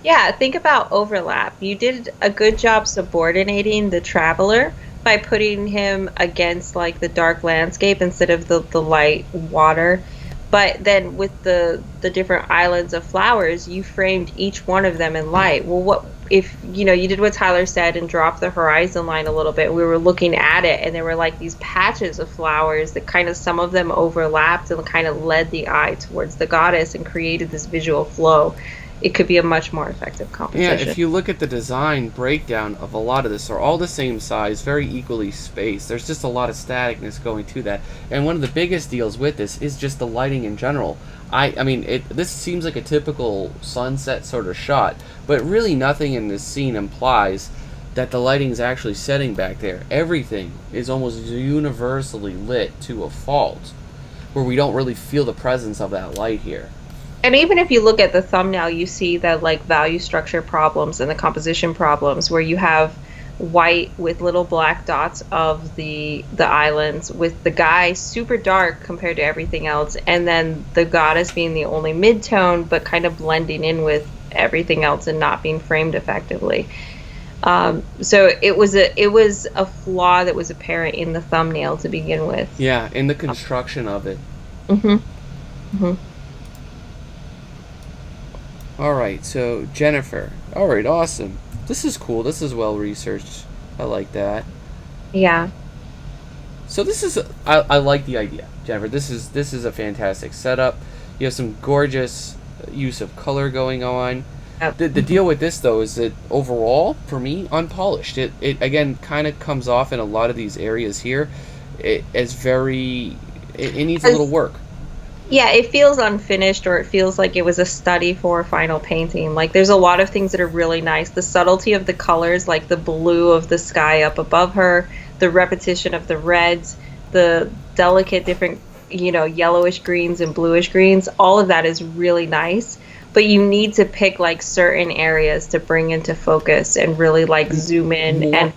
Yeah, think about overlap. You did a good job subordinating the traveler by putting him against like the dark landscape instead of the light water. But then with the different islands of flowers, you framed each one of them in light. Well, what if, you did what Tyler said and dropped the horizon line a little bit. We were looking at it and there were like these patches of flowers that kind of, some of them overlapped and kind of led the eye towards the goddess and created this visual flow. It could be a much more effective composition. Yeah, if you look at the design breakdown of a lot of this, they're all the same size, very equally spaced. There's just a lot of staticness going to that. And one of the biggest deals with this is just the lighting in general. This seems like a typical sunset sort of shot, but really nothing in this scene implies that the lighting is actually setting back there. Everything is almost universally lit to a fault, where we don't really feel the presence of that light here. And even if you look at the thumbnail, you see that like value structure problems and the composition problems where you have white with little black dots of the islands, with the guy super dark compared to everything else, and then the goddess being the only mid-tone but kind of blending in with everything else and not being framed effectively. So it was a flaw that was apparent in the thumbnail to begin with. Yeah, in the construction of it. Alright, so Jennifer. Alright, awesome. This is cool. This is well researched. I like that. Yeah. So this is I like the idea, Jennifer. This is a fantastic setup. You have some gorgeous use of color going on. The deal with this though is that overall, for me, unpolished. It again kind of comes off in a lot of these areas here as very it needs a little work. Yeah, it feels unfinished, or it feels like it was a study for a final painting. Like there's a lot of things that are really nice. The subtlety of the colors, like the blue of the sky up above her, the repetition of the reds, the delicate different, yellowish greens and bluish greens, all of that is really nice. But you need to pick like certain areas to bring into focus and really like zoom in and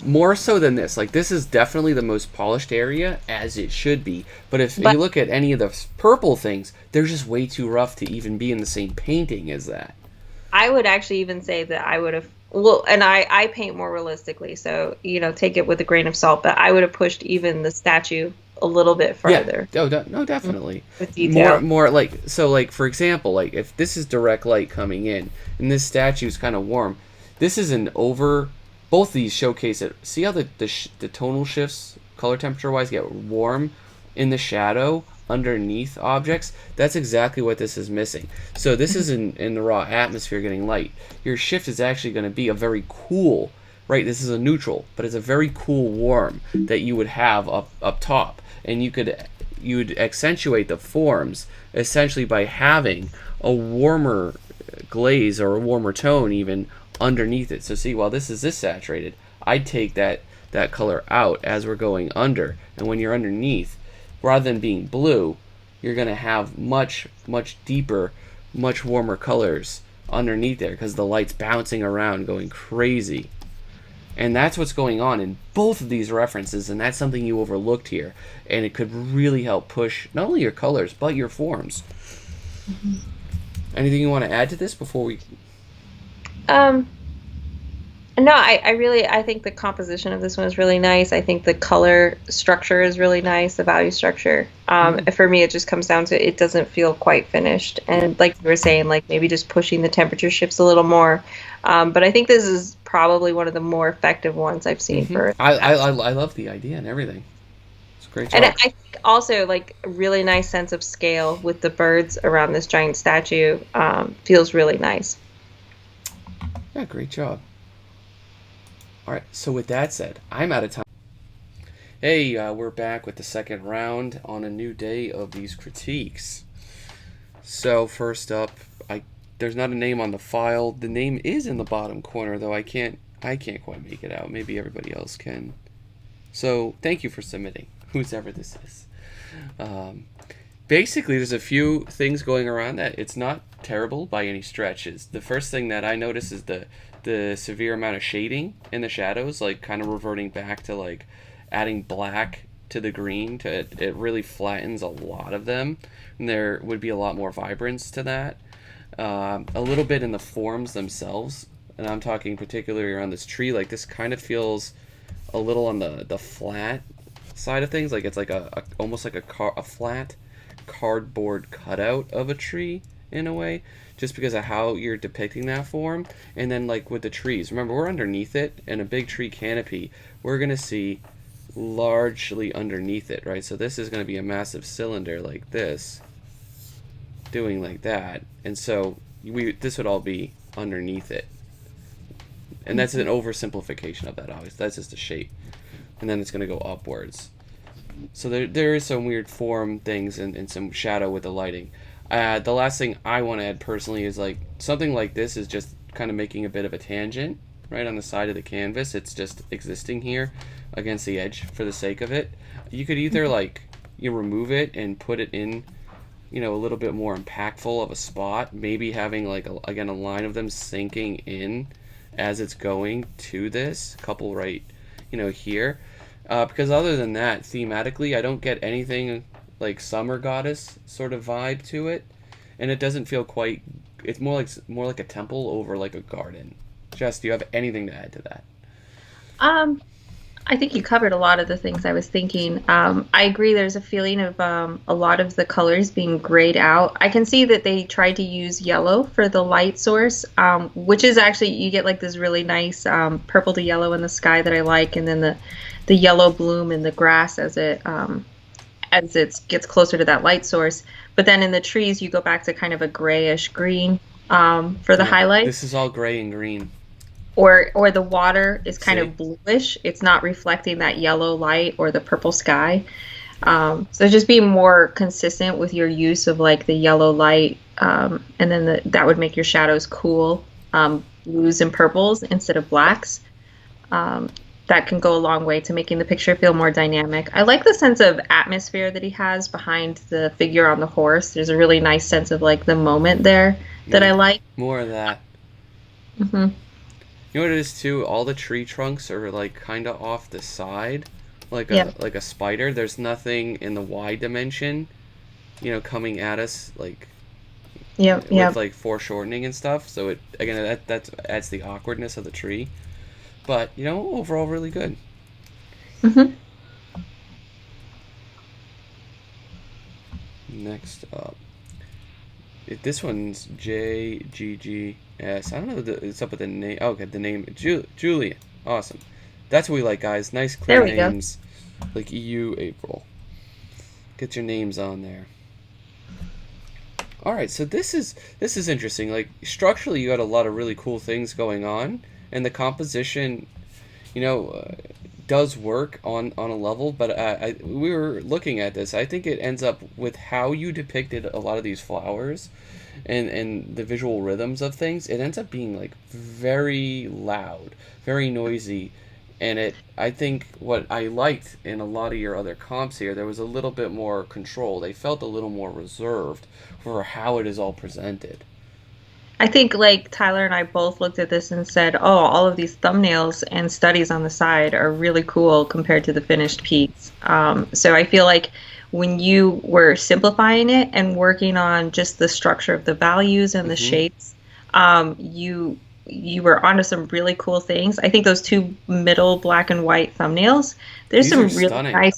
more so than this. Like this is definitely the most polished area, as it should be. But if you look at any of the purple things, they're just way too rough to even be in the same painting as that. I would actually even say that I would have, well, and I paint more realistically, so take it with a grain of salt. But I would have pushed even the statue a little bit further. Yeah. No, definitely. With detail. More like, so like for example, like if this is direct light coming in and this statue is kind of warm, this is an over. Both of these showcase it. See how the tonal shifts, color temperature wise, get warm in the shadow underneath objects? That's exactly what this is missing. So this is in the raw atmosphere getting light. Your shift is actually going to be a very cool, right? This is a neutral, but it's a very cool warm that you would have up top. And you would accentuate the forms essentially by having a warmer glaze or a warmer tone even underneath it. So see, while this is this saturated, I'd take that color out as we're going under, and when you're underneath, rather than being blue, you're going to have much deeper, much warmer colors underneath there because the light's bouncing around going crazy. And that's what's going on in both of these references, and that's something you overlooked here, and it could really help push not only your colors but your forms. Anything you want to add to this before we No, I think the composition of this one is really nice. I think the color structure is really nice, the value structure. For me, it just comes down to it doesn't feel quite finished. And like you were saying, like maybe just pushing the temperature shifts a little more. But I think this is probably one of the more effective ones I've seen for I love the idea and everything. It's a great job. And I think also like a really nice sense of scale with the birds around this giant statue feels really nice. Yeah, great job. All right, so with that said, I'm out of time. Hey, we're back with the second round on a new day of these critiques. So first up, there's not a name on the file. The name is in the bottom corner, though I can't quite make it out. Maybe everybody else can. So thank you for submitting, who's ever this is. Um, Basically, there's a few things going around that it's not terrible by any stretches. The first thing that I notice is the severe amount of shading in the shadows, like kind of reverting back to like adding black to the green. To it really flattens a lot of them, and there would be a lot more vibrance to that. A little bit in the forms themselves, and I'm talking particularly around this tree. Like this kind of feels a little on the flat side of things. Like it's like a almost like a flat cardboard cutout of a tree in a way, just because of how you're depicting that form. And then like with the trees, remember we're underneath it, and a big tree canopy, we're gonna see largely underneath it, right? So this is gonna be a massive cylinder like this, doing like that, and so this would all be underneath it. And that's an oversimplification of that, obviously. That's just a shape. And then it's going to go upwards. So there is some weird form things and some shadow with the lighting. The last thing I want to add personally is like something like this is just kind of making a bit of a tangent right on the side of the canvas. It's just existing here against the edge for the sake of it. You could either like remove it and put it in a little bit more impactful of a spot, maybe having like again a line of them sinking in as it's going to this couple right here, because other than that, thematically I don't get anything like summer goddess sort of vibe to it, and it doesn't feel quite. It's more like a temple over like a garden. Jess, do you have anything to add to that? I think you covered a lot of the things I was thinking. I agree. There's a feeling of a lot of the colors being grayed out. I can see that they tried to use yellow for the light source, which is actually you get like this really nice purple to yellow in the sky that I like, and then the yellow bloom in the grass as it gets closer to that light source. But then in the trees, you go back to kind of a grayish green for the highlights. This is all gray and green. Or the water is kind of bluish. It's not reflecting that yellow light or the purple sky. So just be more consistent with your use of like the yellow light, and then that would make your shadows cool, blues and purples instead of blacks. That can go a long way to making the picture feel more dynamic. I like the sense of atmosphere that he has behind the figure on the horse. There's a really nice sense of like the moment there that I like. More of that. Mm-hmm. You know what it is too? All the tree trunks are like kind of off the side, like a spider. There's nothing in the Y dimension, coming at us like with like foreshortening and stuff. So it again that adds the awkwardness of the tree. But overall really good. Mm-hmm. Next up, this one's JGG. Yes, I don't know what it's up with the name. Oh, okay, the name Julian. Awesome. That's what we like, guys. Nice clear names, like EU April. Get your names on there. All right, so this is interesting. Like structurally, you got a lot of really cool things going on, and the composition, does work on a level. But we were looking at this. I think it ends up with how you depicted a lot of these flowers. And the visual rhythms of things, it ends up being like very loud, very noisy, and I think what I liked in a lot of your other comps here, there was a little bit more control. They felt a little more reserved for how it is all presented. I think like Tyler and I both looked at this and said, oh, all of these thumbnails and studies on the side are really cool compared to the finished piece. So I feel like when you were simplifying it and working on just the structure of the values and the shapes, you were onto some really cool things. I think those two middle black and white thumbnails, there's some really stunning.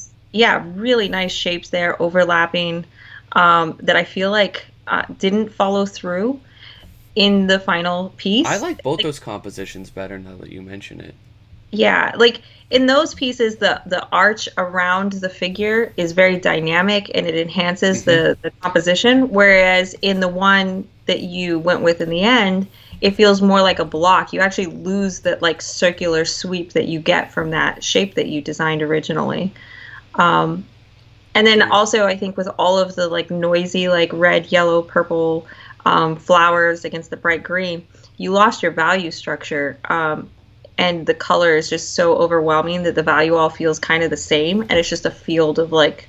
Really nice shapes there overlapping that I feel like didn't follow through in the final piece. I like both those compositions better now that you mention it. Yeah, like in those pieces, the arch around the figure is very dynamic and it enhances the composition. Whereas in the one that you went with in the end, it feels more like a block. You actually lose that like circular sweep that you get from that shape that you designed originally. And then also I think with all of the like noisy like red, yellow, purple flowers against the bright green, you lost your value structure. and the color is just so overwhelming that the value all feels kind of the same, and it's just a field of like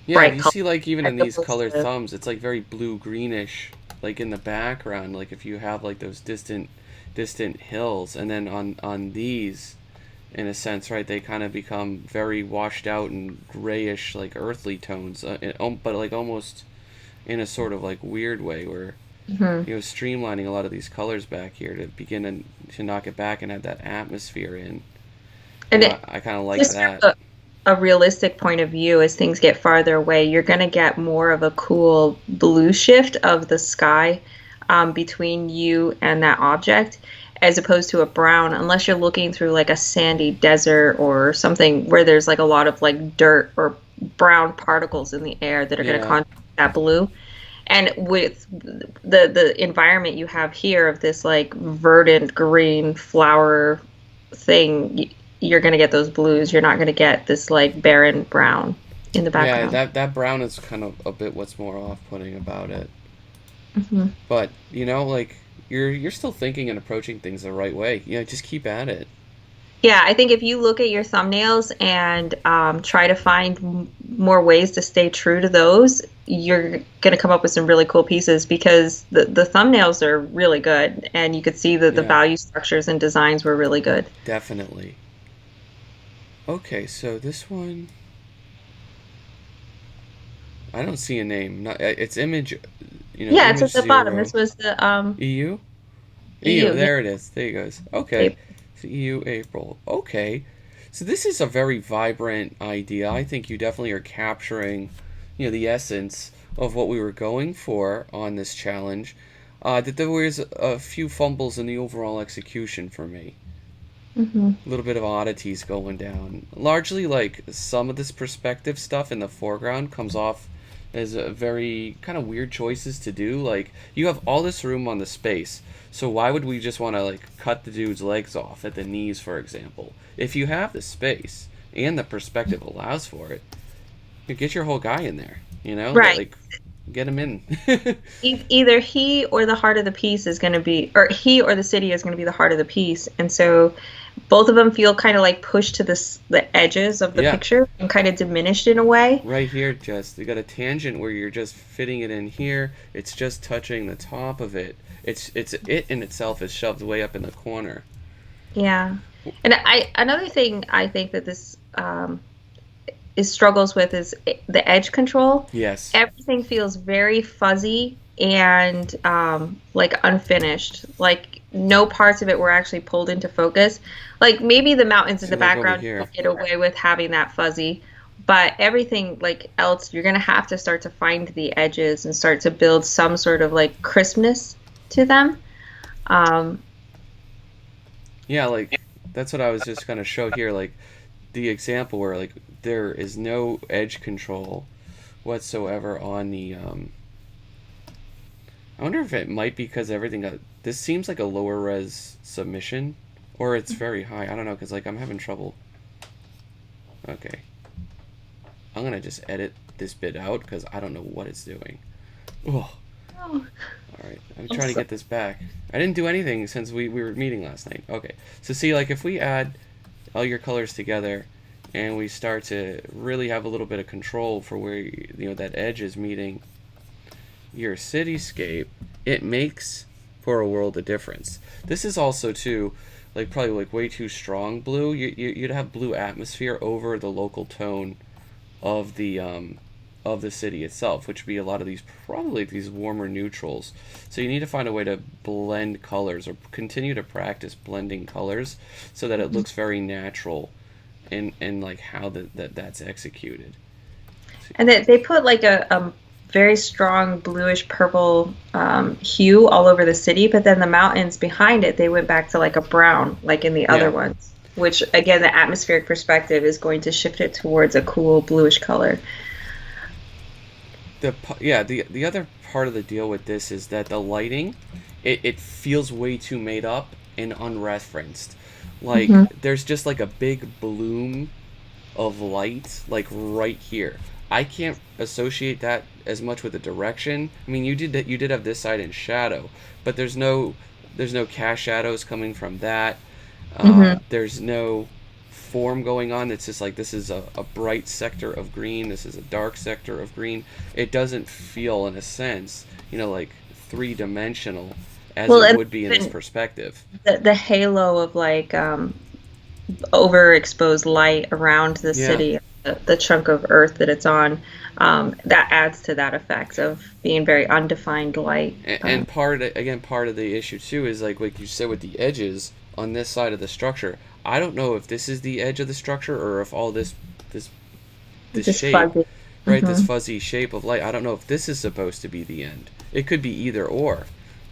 Yeah, bright you color see, like, even as in these opposed color to. thumbs, it's like very blue greenish, like in the background. Like if you have like those distant hills, and then on these, in a sense, right, they kind of become very washed out and grayish, like earthly tones, but like almost in a sort of like weird way where Mhm. streamlining a lot of these colors back here to begin to knock it back and add that atmosphere in. And I kind of like just that. from a realistic point of view, as things get farther away, you're going to get more of a cool blue shift of the sky between you and that object, as opposed to a brown, unless you're looking through like a sandy desert or something where there's like a lot of like dirt or brown particles in the air that are going to Yeah, contact that blue. And with the environment you have here of this like verdant green flower thing, you're going to get those blues. You're not going to get this like barren brown in the yeah, background. that brown is kind of a bit what's more off-putting about it. Hmm. But like you're still thinking and approaching things the right way. Just keep at it. Yeah, I think if you look at your thumbnails and try to find more ways to stay true to those, you're going to come up with some really cool pieces because the thumbnails are really good, and you could see that the Yeah, value structures and designs were really good. definitely. Okay, so this one, I don't see a name. Not it's image, Yeah, it's image at the bottom. zero. This was the EU. EU. EU. Yeah. There it is. There it goes. Okay. April. So EU April. Okay. So this is a very vibrant idea. I think you definitely are capturing, the essence of what we were going for on this challenge. That there was a few fumbles in the overall execution for me. Hmm. A little bit of oddities going down. Largely, like some of this perspective stuff in the foreground comes off as a very kind of weird choices to do. Like you have all this room on the space, so why would we just want to like cut the dude's legs off at the knees, for example? If you have the space and the perspective allows for it, you get your whole guy in there. Right. Like get him in. Either he or the heart of the piece is going to be, or he or the city is going to be the heart of the piece, and so both of them feel kind of like pushed to the edges of the Yeah, picture and kind of diminished in a way. right here, just you got a tangent where you're just fitting it in here. It's just touching the top of it. It in itself is shoved way up in the corner. Yeah, and another thing I think that this is struggles with is the edge control. Yes. Everything feels very fuzzy and like unfinished. Like no parts of it were actually pulled into focus. Like maybe the mountains in See, the like over background here. get away with having that fuzzy, but everything like else, you're gonna have to start to find the edges and start to build some sort of like crispness to them. Um, Yeah, like that's what I was just gonna show here. Like the example where like there is no edge control whatsoever on the. I wonder if it might be because everything got. This seems like a lower res submission, or it's very high. I don't know because like I'm having trouble. Okay, I'm gonna just edit this bit out because I don't know what it's doing. Oh, oh, all right. I'm I'm trying to so- get this back. I didn't do anything since we were meeting last night. Okay, so see, like if we add all your colors together, and we start to really have a little bit of control for where that edge is meeting your cityscape, it makes for a world of difference. This is also too, like probably like way too strong blue. You'd have blue atmosphere over the local tone of the city itself, which would be a lot of these probably these warmer neutrals. So you need to find a way to blend colors or continue to practice blending colors so that it looks very natural in like how that's executed. and they put like a very strong bluish purple hue all over the city, but then the mountains behind it, they went back to like a brown, like in the other Yeah. ones, which again, the atmospheric perspective is going to shift it towards a cool bluish color. The other part of the deal with this is that the lighting, it feels way too made up and unreferenced. Like Hmm. there's just like a big bloom of light like right here. I can't associate that as much with the direction. I mean, you did have this side in shadow, but there's no cast shadows coming from that. There's no form going on. It's just like this is a bright sector of green. This is a dark sector of green. It doesn't feel, in a sense, like three-dimensional as Well, it and would be in this perspective. the halo of like overexposed light around the Yeah. city, the chunk of earth that it's on, that adds to that effect of being very undefined light. And part of the issue too is like you said with the edges on this side of the structure. I don't know if this is the edge of the structure or if all this this Just shape, fuzzy. right? This fuzzy shape of light. I don't know if this is supposed to be the end. It could be either or.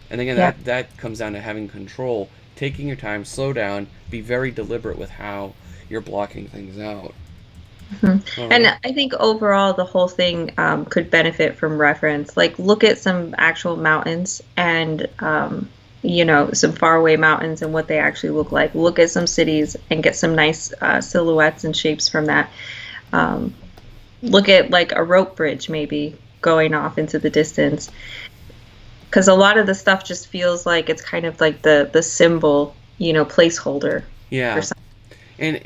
And again, Yeah. that comes down to having control, taking your time, slow down, be very deliberate with how you're blocking things out. And I think overall, the whole thing could benefit from reference. Like, look at some actual mountains and, some faraway mountains and what they actually look like. Look at some cities and get some nice silhouettes and shapes from that. Look at like a rope bridge maybe going off into the distance. Because a lot of the stuff just feels like it's kind of like the symbol, placeholder Yeah. for something. And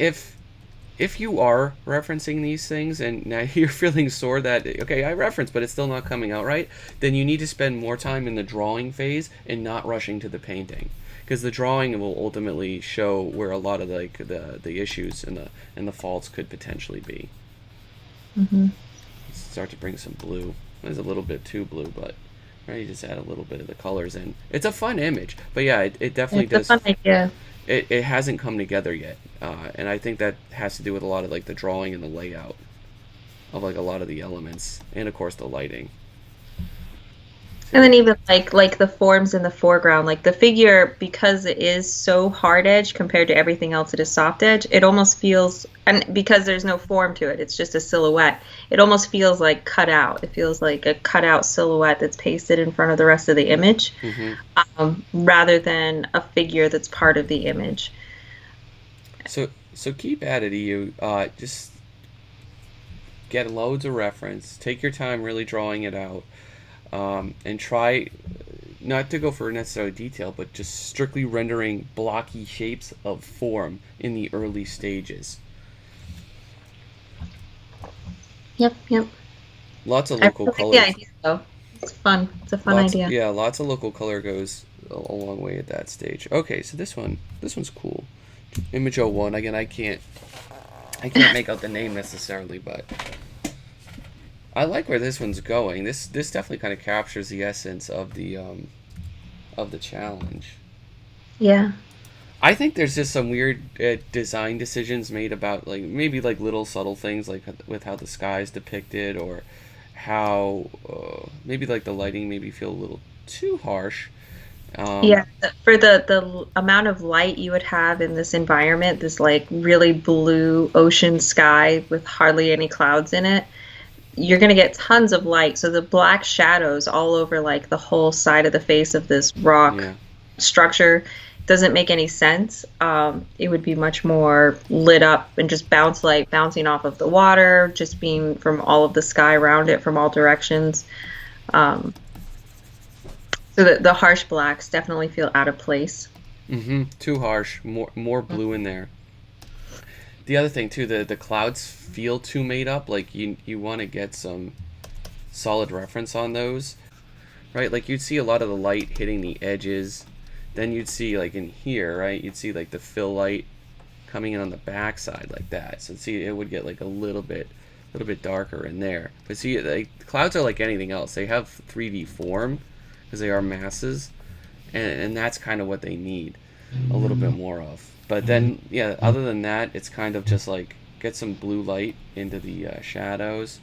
if you are referencing these things and now you're feeling sore that okay, I referenced but it's still not coming out right, then you need to spend more time in the drawing phase and not rushing to the painting, because the drawing will ultimately show where a lot of like the issues and the faults could potentially be. Start to bring some blue. There's a little bit too blue, but right, you just add a little bit of the colors in. It's a fun image, but yeah, it definitely It's does. a fun idea. It hasn't come together yet, and I think that has to do with a lot of like the drawing and the layout of like a lot of the elements, and of course the lighting. And then even like the forms in the foreground, like the figure, because it is so hard edge compared to everything else, it is soft edge. It almost feels, and because there's no form to it, it's just a silhouette. It almost feels like cut out. It feels like a cut out silhouette that's pasted in front of the rest of the image, rather than a figure that's part of the image. So keep at it, you. Just get loads of reference. Take your time really drawing it out. And try not to go for necessarily detail, but just strictly rendering blocky shapes of form in the early stages. Yep. Lots of I local really colors. like the idea, though. It's fun. It's a fun idea. Yeah, lots of local color goes a long way at that stage. Okay, so this one's cool. Image 01. Again, I can't make out the name necessarily, but I like where this one's going. This definitely kind of captures the essence of the challenge. Yeah. I think there's just some weird design decisions made about like maybe like little subtle things like with how the sky is depicted, or how maybe like the lighting maybe feel a little too harsh. Yeah, for the amount of light you would have in this environment, this like really blue ocean sky with hardly any clouds in it, you're going to get tons of light. So the black shadows all over like the whole side of the face of this rock structure doesn't make any sense. It would be much more lit up and just bounce light bouncing off of the water, just being from all of the sky around it from all directions. So the harsh blacks definitely feel out of place. Too harsh. More blue in there. The other thing too, the clouds feel too made up. Like you want to get some solid reference on those, right? Like you'd see a lot of the light hitting the edges. Then you'd see like in here, right? You'd see like the fill light coming in on the back side like that. So see, it would get like a little bit darker in there. But see, like clouds are like anything else. They have 3D form because they are masses, and that's kind of what they need a little bit more of. But then, yeah, other than that, it's kind of just like get some blue light into the shadows.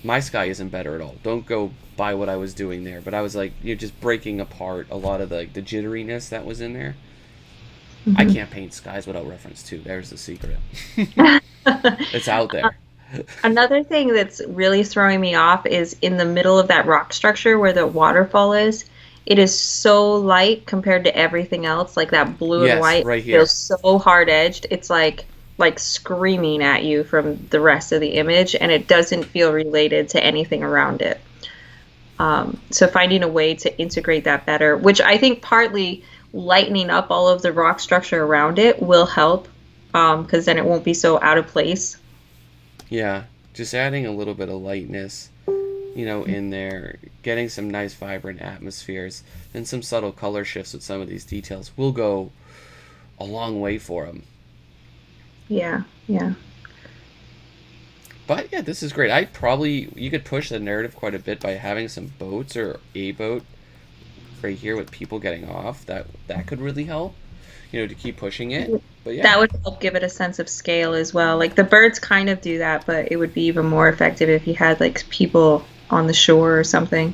My sky isn't better at all. Don't go by what I was doing there. But I was like, you're just breaking apart a lot of the jitteriness that was in there. I can't paint skies without reference too. There's the secret. It's out there. Another thing that's really throwing me off is in the middle of that rock structure where the waterfall is. It is so light compared to everything else. Like that blue and white right here. feels so hard edged. It's like screaming at you from the rest of the image, and it doesn't feel related to anything around it. So finding a way to integrate that better, which I think partly lightening up all of the rock structure around it will help, because then it won't be so out of place. Yeah, just adding a little bit of lightness, in there, getting some nice vibrant atmospheres, and some subtle color shifts with some of these details will go a long way for them. Yeah, yeah. But yeah, this is great. You could push the narrative quite a bit by having some boats or a boat right here with people getting off. That could really help, to keep pushing it. But yeah, That would help give it a sense of scale as well. Like the birds kind of do that, but it would be even more effective if you had like people on the shore or something.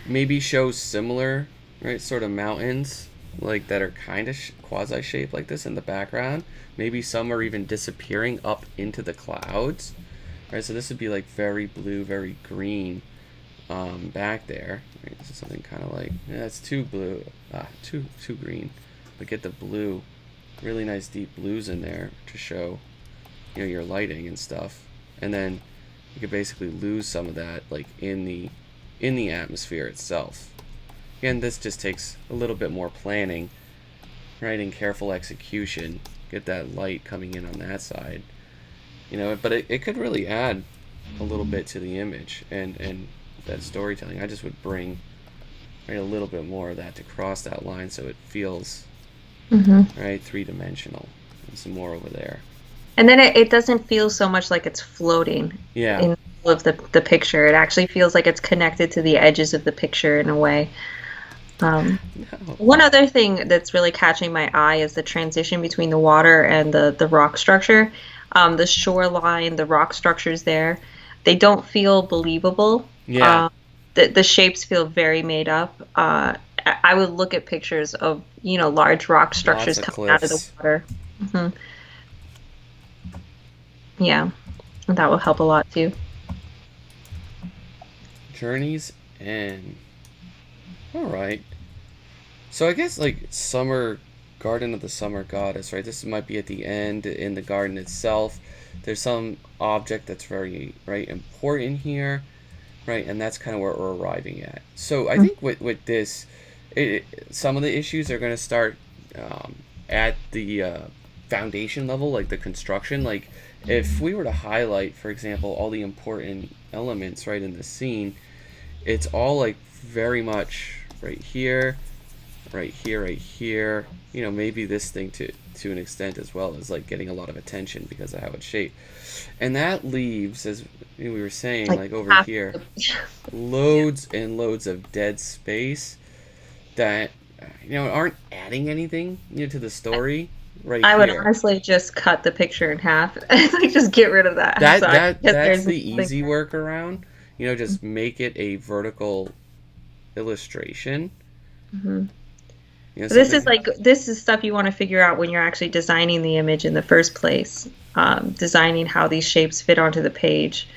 maybe show similar, right, sort of mountains like that are kind of quasi shaped like this in the background. Maybe some are even disappearing up into the clouds. Right, so this would be like very blue, very green, back there. Right, this is something kind of like, yeah, it's too blue, too green. But get the blue, really nice deep blues in there to show, your lighting and stuff. And then you could basically lose some of that like in the atmosphere itself. Again, this just takes a little bit more planning, right, and careful execution. Get that light coming in on that side. But it could really add a little bit to the image and that storytelling. I just would bring, right, a little bit more of that to cross that line so it feels, right, three-dimensional, and some more over there. And then it doesn't feel so much like it's floating Yeah. in the middle of the picture. It actually feels like it's connected to the edges of the picture in a way. Um, No. One other thing that's really catching my eye is the transition between the water and the rock structure. The shoreline, the rock structures there, they don't feel believable. Yeah. The shapes feel very made up. I would look at pictures of, large rock structures Lots of coming out of the cliffs. water. hmm Yeah, that will help a lot too. Journey's End. All right. So I guess like summer garden of the summer goddess, right? This might be at the end in the garden itself. There's some object that's very right important here, right? And that's kind of where we're arriving at. So I think with this, some of the issues are going to start at the foundation level, like the construction. Like if we were to highlight, for example, all the important elements right in the scene, it's all like very much right here, right here, right here. Maybe this thing to an extent as well is like getting a lot of attention because of how it's shaped, and that leaves, as we were saying, like over half here, the- loads and loads of dead space that aren't adding anything to the story right I would here. honestly just cut the picture in half. Like, just get rid of that. I'm That sorry. that Because that's there's the nothing easy there. workaround. Just make it a vertical illustration. Mhm. Something. This is stuff you want to figure out when you're actually designing the image in the first place. Designing how these shapes fit onto the page.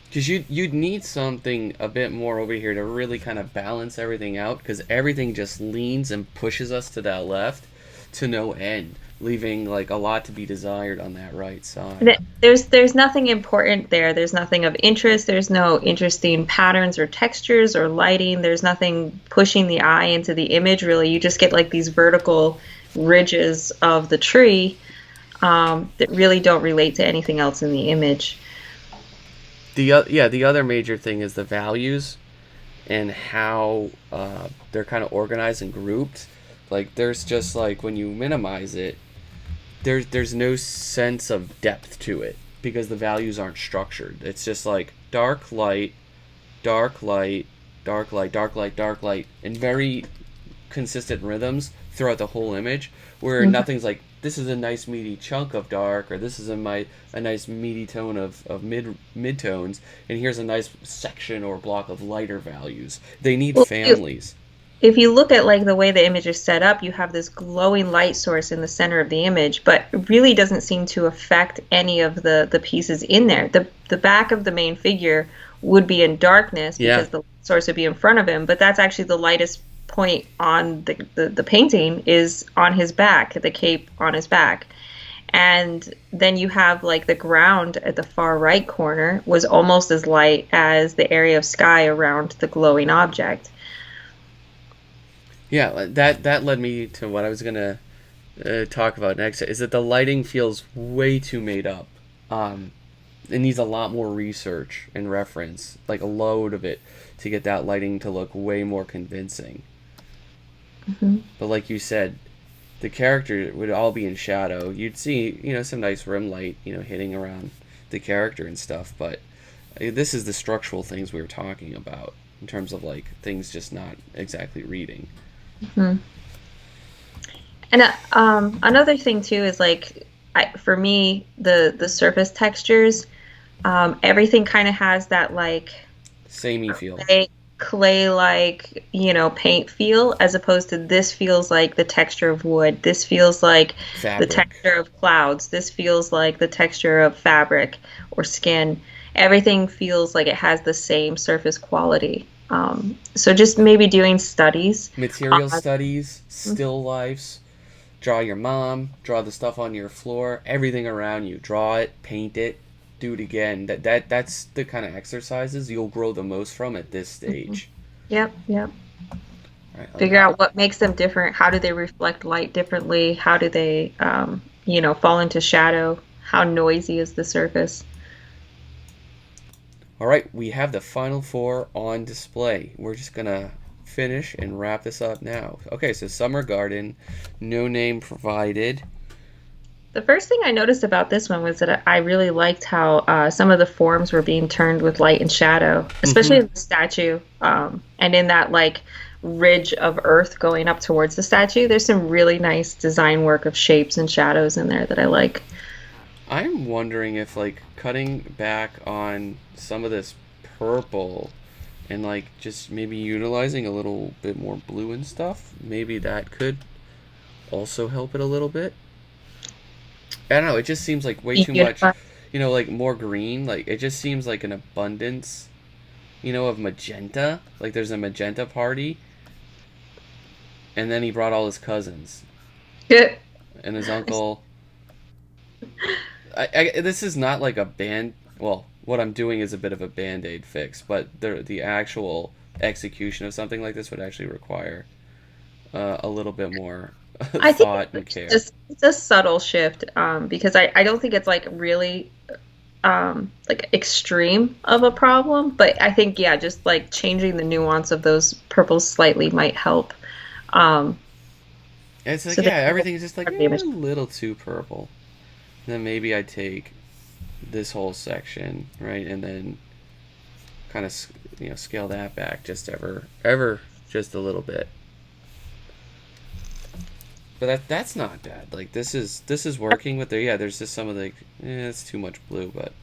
Because you'd need something a bit more over here to really kind of balance everything out, because everything just leans and pushes us to that left to no end, leaving like a lot to be desired on that right side. There's nothing important there. There's nothing of interest. There's no interesting patterns or textures or lighting. There's nothing pushing the eye into the image, really. You just get like these vertical ridges of the tree, that really don't relate to anything else in the image. The other major thing is the values and how they're kind of organized and grouped. Like there's just like when you minimize it, there's no sense of depth to it because the values aren't structured. It's just like dark light, dark light, dark light, dark light, dark light, in very consistent rhythms throughout the whole image, where nothing's like this is a nice meaty chunk of dark, or this is a nice meaty tone of midtones, and here's a nice section or block of lighter values. They need Well, families. if you look at like the way the image is set up, you have this glowing light source in the center of the image, but it really doesn't seem to affect any of the pieces in there. The back of the main figure would be in darkness Yeah. because the source would be in front of him, but that's actually the lightest point on the painting is on his back, the cape on his back. And then you have like the ground at the far right corner was almost as light as the area of sky around the glowing object. Yeah, that led me to what I was gonna talk about next. Is that the lighting feels way too made up. Um, it needs a lot more research and reference, like a load of it, to get that lighting to look way more convincing. Hmm. But like you said, the character would all be in shadow. You'd see, some nice rim light, hitting around the character and stuff. But this is the structural things we were talking about in terms of like things just not exactly reading. Hmm. And another thing too is like, for me, the surface textures, everything kind of has that like Samey feel, clay like paint feel, as opposed to this feels like the texture of wood, this feels like the fabric. texture of clouds, this feels like the texture of fabric or skin. Everything feels like it has the same surface quality. So just maybe doing studies Material on. studies, still lifes, draw your mom, draw the stuff on your floor, everything around you. Draw it, paint it, do it again. That's the kind of exercises you'll grow the most from at this Mhm. stage. Yep, yep. All right, Figure out what makes them different. How do they reflect light differently? How do they, fall into shadow? How noisy is the surface? all right, we have the final four on display. We're just gonna finish and wrap this up now. Okay, so Summer Garden, no name provided. The first thing I noticed about this one was that I really liked how some of the forms were being turned with light and shadow, especially Mm-hmm. in the statue, and in that like ridge of earth going up towards the statue. There's some really nice design work of shapes and shadows in there that I like. I'm wondering if like cutting back on some of this purple and like just maybe utilizing a little bit more blue and stuff, maybe that could also help it a little bit. I don't know, it just seems like way too much, Unify. like more green. Like it just seems like an abundance, of magenta. Like there's a magenta party, and then he brought all his cousins and his uncle. This is not like a band. Well, what I'm doing is a bit of a band aid fix, but the actual execution of something like this would actually require a little bit more I think thought and it's care. just it's a subtle shift, because I don't think it's like really like extreme of a problem, but I think yeah, just like changing the nuance of those purples slightly might help. Um, And it's like, so yeah, that people everything's just like are the a image. little too purple. And then maybe I take this whole section, right, and then kind of scale that back just ever just a little bit. But that's not bad. Like this is working with the, yeah. There's just some of the, it's too much blue, but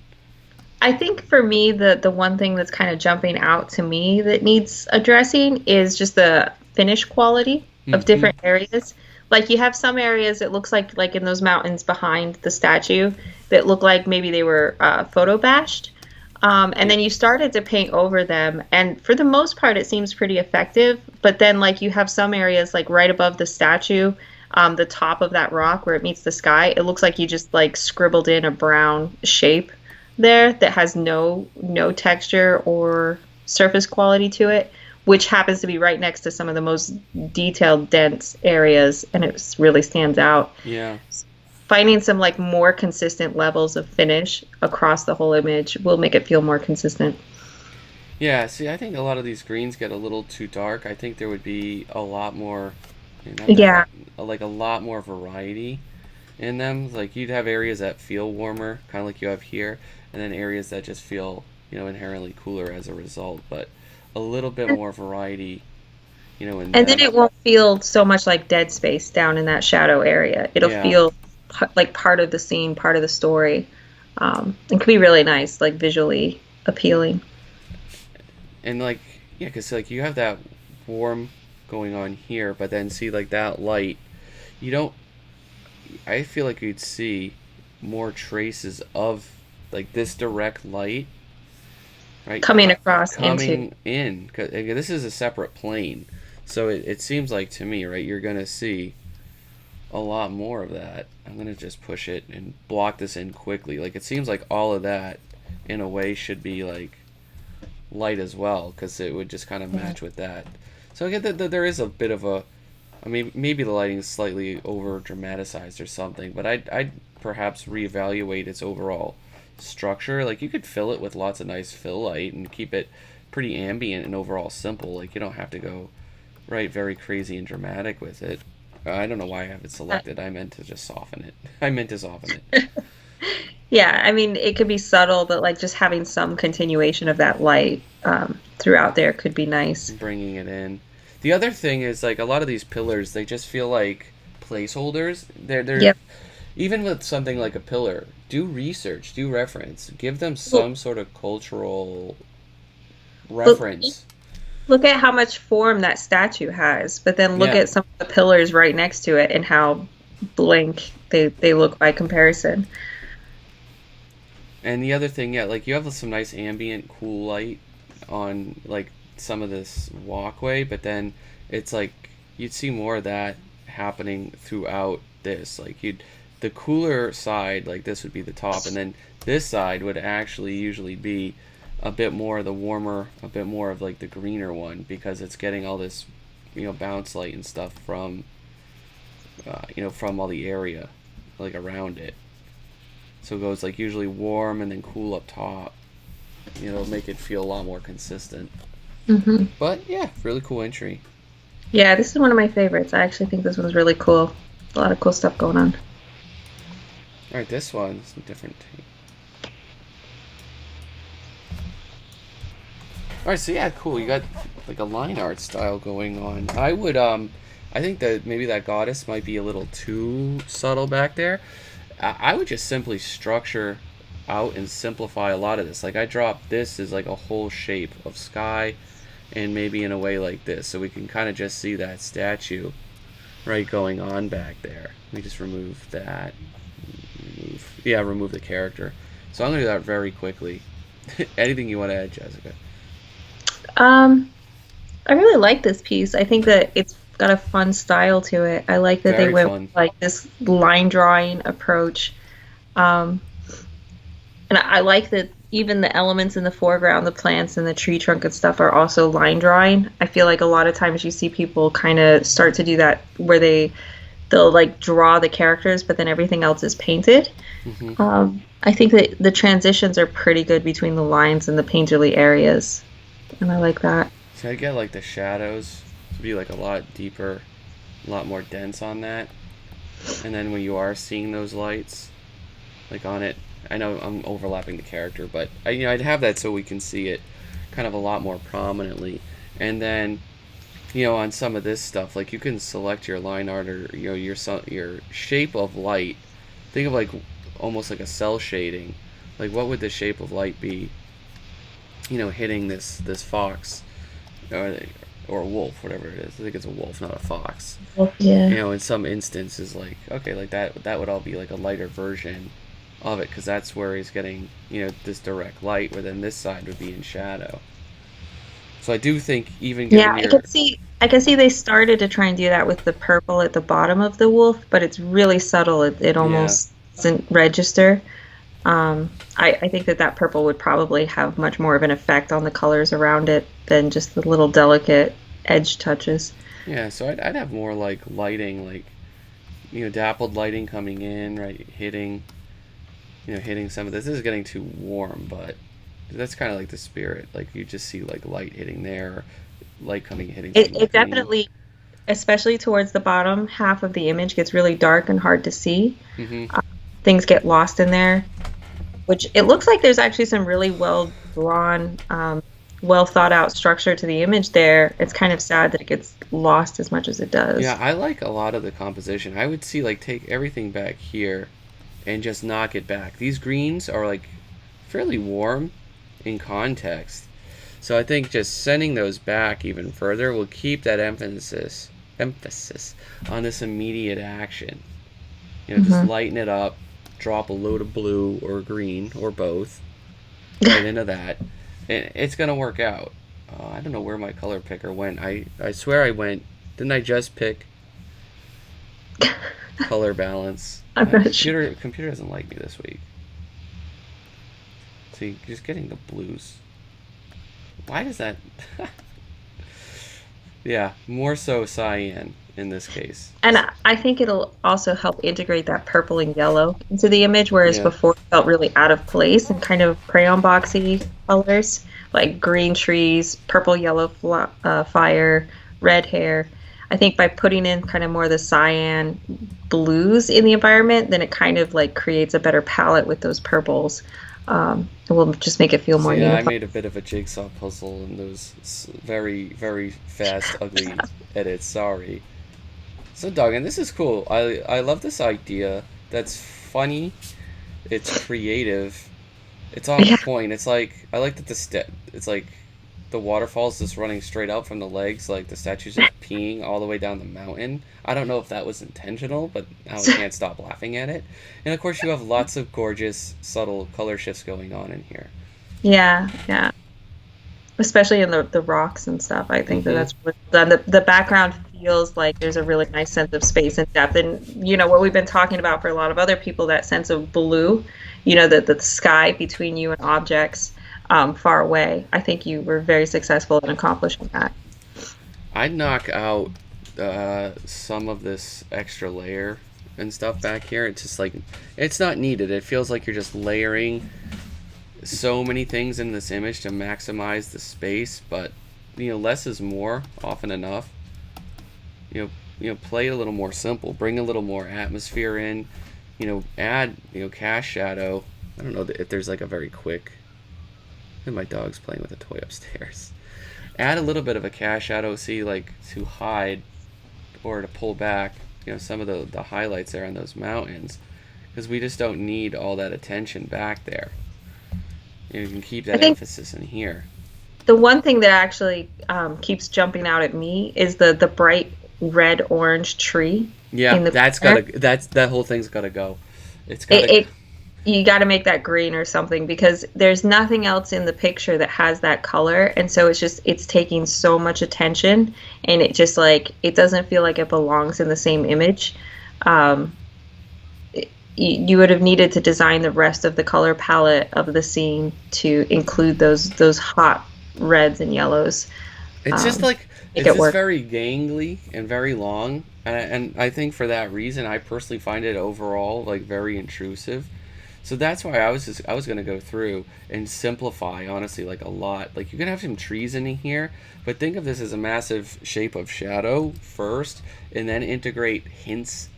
I think for me, the one thing that's kind of jumping out to me that needs addressing is just the finish quality of mm-hmm. different areas. Like you have some areas it looks like in those mountains behind the statue that look like maybe they were photo bashed. And Yeah, then you started to paint over them, and for the most part, it seems pretty effective. But then, like, you have some areas, like right above the statue, the top of that rock where it meets the sky, it looks like you just like scribbled in a brown shape there that has no texture or surface quality to it, which happens to be right next to some of the most detailed, dense areas, and it really stands out. yeah, Finding some like more consistent levels of finish across the whole image will make it feel more consistent. yeah. See, I think a lot of these greens get a little too dark. I think there would be a lot more, not that, Yeah. like a lot more variety in them. Like you'd have areas that feel warmer, kind of like you have here, and then areas that just feel, inherently cooler as a result. But a little bit more variety, in And then them. it won't feel so much like dead space down in that shadow area. It'll Yeah, feel like part of the scene, part of the story. It could be really nice, like visually appealing. and like, yeah, because like you have that warm going on here, but then see like that light, you don't. I feel like you'd see more traces of like this direct light, right, Coming across into. coming in. 'Cause, this is a separate plane, so it seems like to me, right, you're gonna see a lot more of that. I'm gonna just push it and block this in quickly. Like it seems like all of that, in a way, should be like light as well, because it would just kind of match with that. So again, there is a bit of a I mean, maybe the lighting is slightly over dramatized or something, but I'd perhaps reevaluate its overall structure. Like you could fill it with lots of nice fill light and keep it pretty ambient and overall simple. Like you don't have to go right very crazy and dramatic with it. I don't know why I have it selected. I meant to just soften it. I meant to soften it. Yeah, I mean, it could be subtle, but like just having some continuation of that light throughout there could be nice. Bringing it in. The other thing is like a lot of these pillars, they just feel like placeholders. They're Yep. even with something like a pillar, do research, do reference, give them Look, some sort of cultural look, reference. look at how much form that statue has, but then look Yeah. at some of the pillars right next to it and how blank they look by comparison. And the other thing, yeah, like you have some nice ambient cool light on like some of this walkway, but then it's like you'd see more of that happening throughout this. Like you'd the cooler side, like this would be the top, and then this side would actually usually be a bit more of the warmer, a bit more of like the greener one because it's getting all this, bounce light and stuff from, from all the area, like around it. So it goes like usually warm and then cool up top. Make it feel a lot more consistent. Hmm. But yeah, really cool entry. Yeah, this is one of my favorites. I actually think this one's really cool. A lot of cool stuff going on. All right, this one is different. All right, so yeah, cool. You got like a line art style going on. I think that maybe that goddess might be a little too subtle back there. I would just simply structure out and simplify a lot of this. Like I dropped this as like a whole shape of sky, and maybe in a way like this, so we can kind of just see that statue, right, going on back there. Let me just remove that. Remove the character. So I'm gonna do that very quickly. Anything you want to add, Jessica? Um, I really like this piece. I think that it's got a fun style to it. I like that they Very went with fun. like this line drawing approach. Um, and I like that even the elements in the foreground, the plants and the tree trunk and stuff are also line drawing. I feel like a lot of times you see people kind of start to do that where they'll like draw the characters, but then everything else is painted. Hmm. I think that the transitions are pretty good between the lines and the painterly areas, and I like that. So I get like the shadows to be like a lot deeper, a lot more dense on that. And then when you are seeing those lights, like on it, I know I'm overlapping the character, but I'd have that so we can see it kind of a lot more prominently. And then, on some of this stuff, like you can select your line art or your shape of light. Think of like almost like a cell shading. Like what would the shape of light be? Hitting this fox or or a wolf, whatever it is. I think it's a wolf, not a fox. Yeah. In some instances, like okay, like that would all be like a lighter version of it because that's where he's getting this direct light, where then this side would be in shadow. So I do think even Yeah, given I your can see they started to try and do that with the purple at the bottom of the wolf, but it's really subtle. It yeah almost doesn't register. I think that purple would probably have much more of an effect on the colors around it than just the little delicate edge touches. yeah, so I'd have more like lighting, like dappled lighting coming in, right, hitting some of this. This is getting too warm, but that's kind of like the spirit. Like you just see like light hitting there, light coming hitting some of the It green. definitely, especially towards the bottom half of the image, gets really dark and hard to see. Hmm. Things get lost in there, which it looks like there's actually some really well drawn, well thought out structure to the image there. It's kind of sad that it gets lost as much as it Yeah, does. I like a lot of the composition. I would see like take everything back here and just knock it back. These greens are like fairly warm in context. So I think just sending those back even further will keep that emphasis on this immediate action. Just Hmm. lighten it up, drop a load of blue or green or both right into that. And it's gonna work out. I don't know where my color picker went. I swear I went. Didn't I just pick color balance? I'm My not sure. computer doesn't like me this week. See, just getting the blues. Why does that? Yeah, more so cyan. in this case. And I think it'll also help integrate that purple and yellow into the image, whereas Yeah. before it felt really out of place and kind of crayon boxy colors, like green trees, purple, yellow fire, red hair. I think by putting in kind of more of the cyan blues in the environment, then it kind of like creates a better palette with those purples. It will just make it feel So more yeah, I unified. made a bit of a jigsaw puzzle in those very very fast ugly edits. Sorry. So dog, and this is cool. I love this idea. That's funny. It's creative. It's on Yeah. point. It's like I like that the step. It's like the waterfall's just running straight out from the legs, like the statue's just peeing all the way down the mountain. I don't know if that was intentional, but now I can't stop laughing at it. And of course, you have lots of gorgeous, subtle color shifts going on in here. Yeah, yeah. Especially in the rocks and stuff. I think that Mm-hmm. that's what done. The background feels like there's a really nice sense of space and depth, and what we've been talking about for a lot of other people, that sense of blue, the sky between you and objects far away. I think you were very successful in accomplishing that. I'd knock out some of this extra layer and stuff back here. It's just like it's not needed. It feels like you're just layering so many things in this image to maximize the space, but less is more often enough. Play it a little more simple, bring a little more atmosphere in, add cast shadow. I don't know if there's like a very quick, and my dog's playing with a toy upstairs. Add a little bit of a cast shadow, see, like to hide or to pull back some of the highlights there on those mountains, because we just don't need all that attention back there. You can keep I that think emphasis in here. the one thing that actually keeps jumping out at me is the bright red orange tree Yeah, in the that's corner. gotta that whole thing's gotta go. It's It, gotta. it you got to make that green or something because there's nothing else in the picture that has that color, and so it's taking so much attention, and it just like it doesn't feel like it belongs in the same image. um you would have needed to design the rest of the color palette of the scene to include those hot reds and yellows. It's just um like Make it's it just work. very gangly and very long, and I think for that reason, I personally find it overall like very intrusive. So that's why I was gonna go through and simplify honestly like a lot. Like you can have some trees in here, but think of this as a massive shape of shadow first, and then integrate hints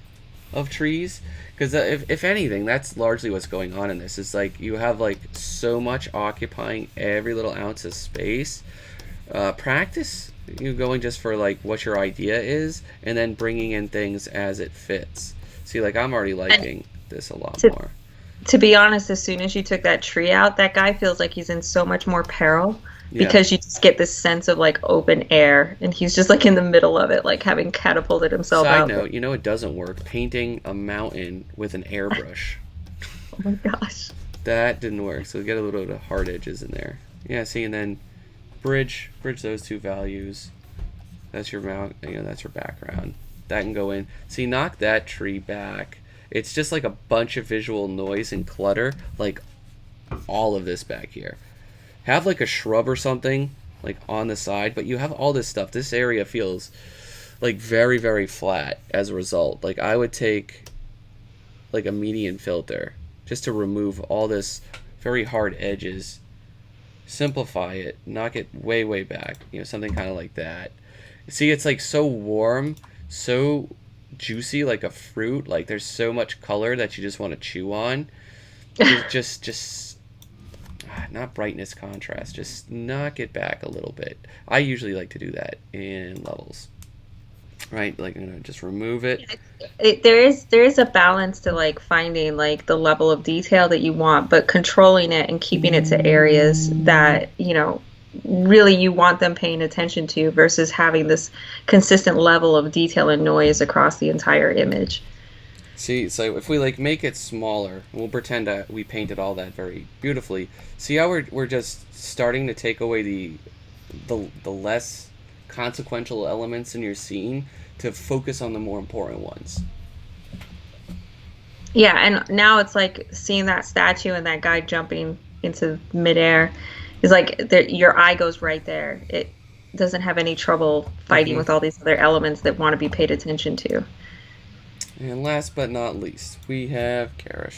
of trees. Because if anything, that's largely what's going on in this. Is like you have like so much occupying every little ounce of space. Practice going just for like what your idea is, and then bringing in things as it fits. See, like I'm already And liking this a lot to more. to be honest, as soon as you took that tree out, that guy feels like he's in so much more peril Yeah. because you just get this sense of like open air and he's just like in the middle of it, like having catapulted himself Side out there. note, it doesn't work. Painting a mountain with an airbrush. Oh my gosh. That didn't work. So we get a little bit of hard edges in there. Yeah, see, and then bridge those two values. That's your mount, that's your background. That can go in. See, knock that tree back. It's just like a bunch of visual noise and clutter, like all of this back here. Have like a shrub or something like on the side, but you have all this stuff. This area feels like very very flat as a result. Like I would take like a median filter just to remove all this very hard edges, simplify it, knock it way way back, something kind of like that. See, it's like so warm, so juicy, like a fruit. Like there's so much color that you just want to chew on. Just not brightness, contrast. Just knock it back a little bit. I usually like to do that in levels, right? Like just remove it. There is a balance to like finding like the level of detail that you want, but controlling it and keeping it to areas that really you want them paying attention to versus having this consistent level of detail and noise across the entire image. See, so if we like make it smaller, we'll pretend that we painted all that very beautifully. See how we're just starting to take away the less consequential elements in your scene to focus on the more important ones. Yeah, and now it's like seeing that statue and that guy jumping into midair is like your eye goes right there. doesn't have any trouble fighting Hmm. with all these other elements that want to be paid attention to. And last but not least, we have Kara.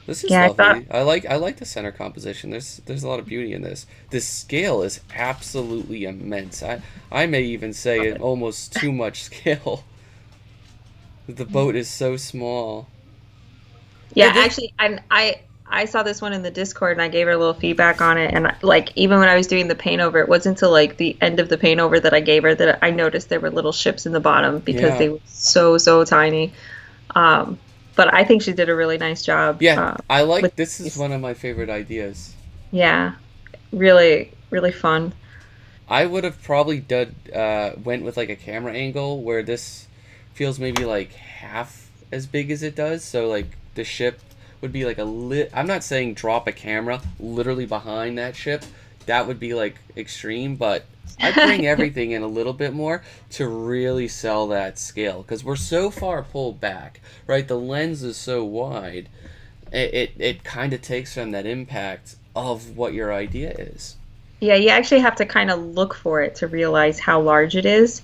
This is Yeah, I thought. lovely. I like the center composition. There's a lot of beauty in this. This scale is absolutely immense. I may even say it almost too much scale. The boat is so small. Yeah, Yeah, actually, I saw this one in the Discord and I gave her a little feedback on it. And like even when I was doing the paint over, it wasn't until like the end of the paint over that I gave her that I noticed there were little ships in the bottom because yeah, they were so tiny. Um, but I think she did a really nice job yeah. I with like this is these. one of my favorite ideas. Yeah, really fun. I would have probably done went with like a camera angle where this feels maybe like half as big as it does. So like the ship would be like a lit. I'm not saying drop a camera literally behind that ship. That would be like extreme, but I'd bring everything in a little bit more to really sell that scale because we're so far pulled back, right? The lens is so wide. It kind of takes from that impact of what your idea is. Yeah, you actually have to kind of look for it to realize how large it is.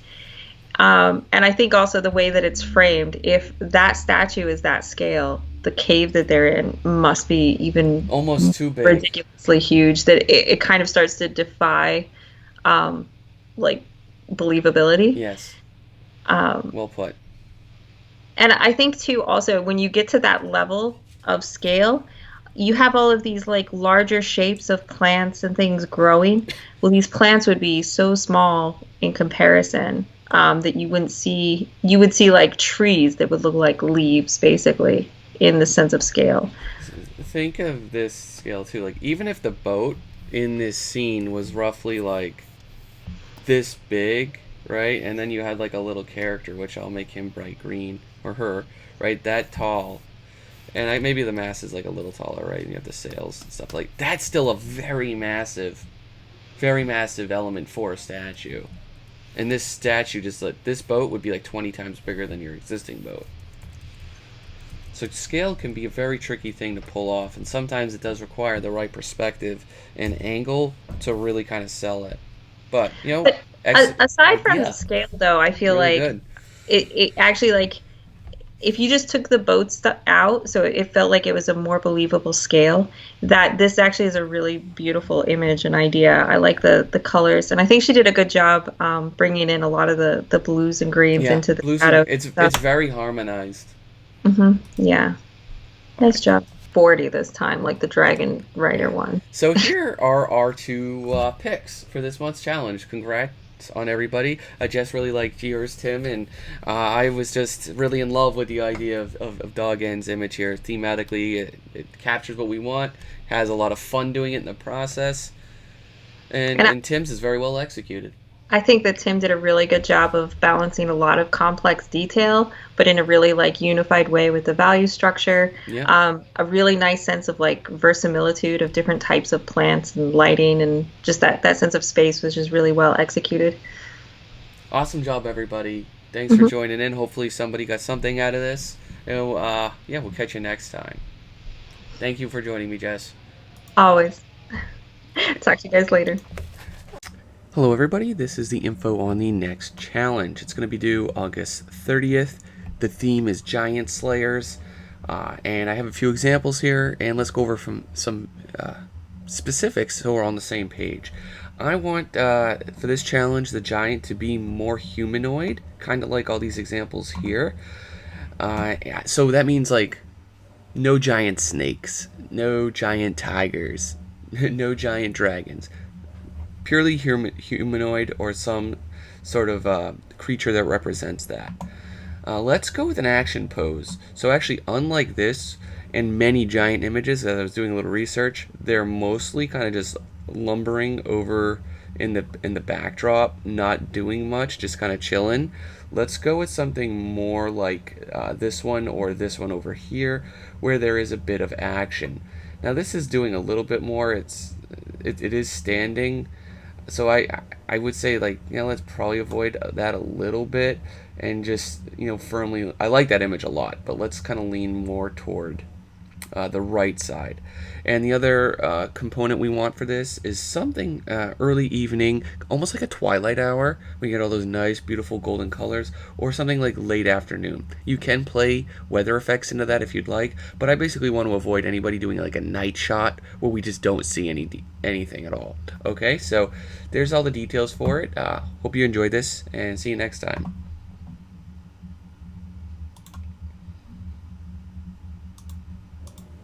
And I think also the way that it's framed, if that statue is that scale, the cave that they're in must be even Almost too big. ridiculously huge that it kind of starts to defy um, like believability. Yes. Um, Well put. and I think too, also when you get to that level of scale, you have all of these like larger shapes of plants and things growing. Well, these plants would be so small in comparison that you wouldn't see. You would see like trees that would look like leaves, basically, in the sense of scale. Think of this scale too. Like even if the boat in this scene was roughly like this big, right? And then you had like a little character, which I'll make him bright green or her, right? That tall. And maybe the mast is like a little taller, right? And you have the sails and stuff. Like that's still a very massive element for a statue. And this statue just like this boat would be like 20 times bigger than your existing boat. So scale can be a very tricky thing to pull off, and sometimes it does require the right perspective and angle to really kind of sell it. But But aside from the idea, scale, though, I feel really like good. it actually like if you just took the boat stuff out, so it felt like it was a more believable scale, that this actually is a really beautiful image and idea. I like the colors, and I think she did a good job bringing in a lot of the blues and greens Yeah, into the blues and shadows and it's stuff. very harmonized. Yeah, All nice right. job. 40 this time, like the Dragon Rider Yeah. one. So here are our two picks for this month's challenge. Congrats on everybody. I just really liked yours, Tim, and I was just really in love with the idea of Dog End's image here. Thematically, it captures what we want, has a lot of fun doing it in the process, And and Tim's is very well executed. I think that Tim did a really good job of balancing a lot of complex detail, but in a really like unified way with the value structure. Yeah. A really nice sense of like verisimilitude of different types of plants and lighting, and just that sense of space was just really well executed. Awesome job, everybody. Thanks for Hmm. joining in. Hopefully, somebody got something out of this. And, yeah, we'll catch you next time. Thank you for joining me, Jess. Always. Talk to you guys later. Hello, everybody. This is the info on the next challenge. It's going to be due August 30th. The theme is Giant Slayers. And I have a few examples here, and let's go over from some specifics so we're on the same page. I want, for this challenge, the giant to be more humanoid, kind of like all these examples here. So that means like no giant snakes, no giant tigers, no giant dragons. Purely humanoid or some sort of creature that represents that. Let's go with an action pose. So actually, unlike this and many giant images, as I was doing a little research, they're mostly kind of just lumbering over in the backdrop, not doing much, just kind of chilling. Let's go with something more like this one or this one over here, where there is a bit of action. Now this is doing a little bit more. It is standing, so I would say like let's probably avoid that a little bit and just firmly. I like that image a lot, but let's kind of lean more toward the right side. And the other component we want for this is something early evening, almost like a twilight hour. We get all those nice, beautiful golden colors, or something like late afternoon. You can play weather effects into that if you'd like, but I basically want to avoid anybody doing like a night shot where we just don't see anything at all. Okay, so there's all the details for it. Hope you enjoyed this, and see you next time.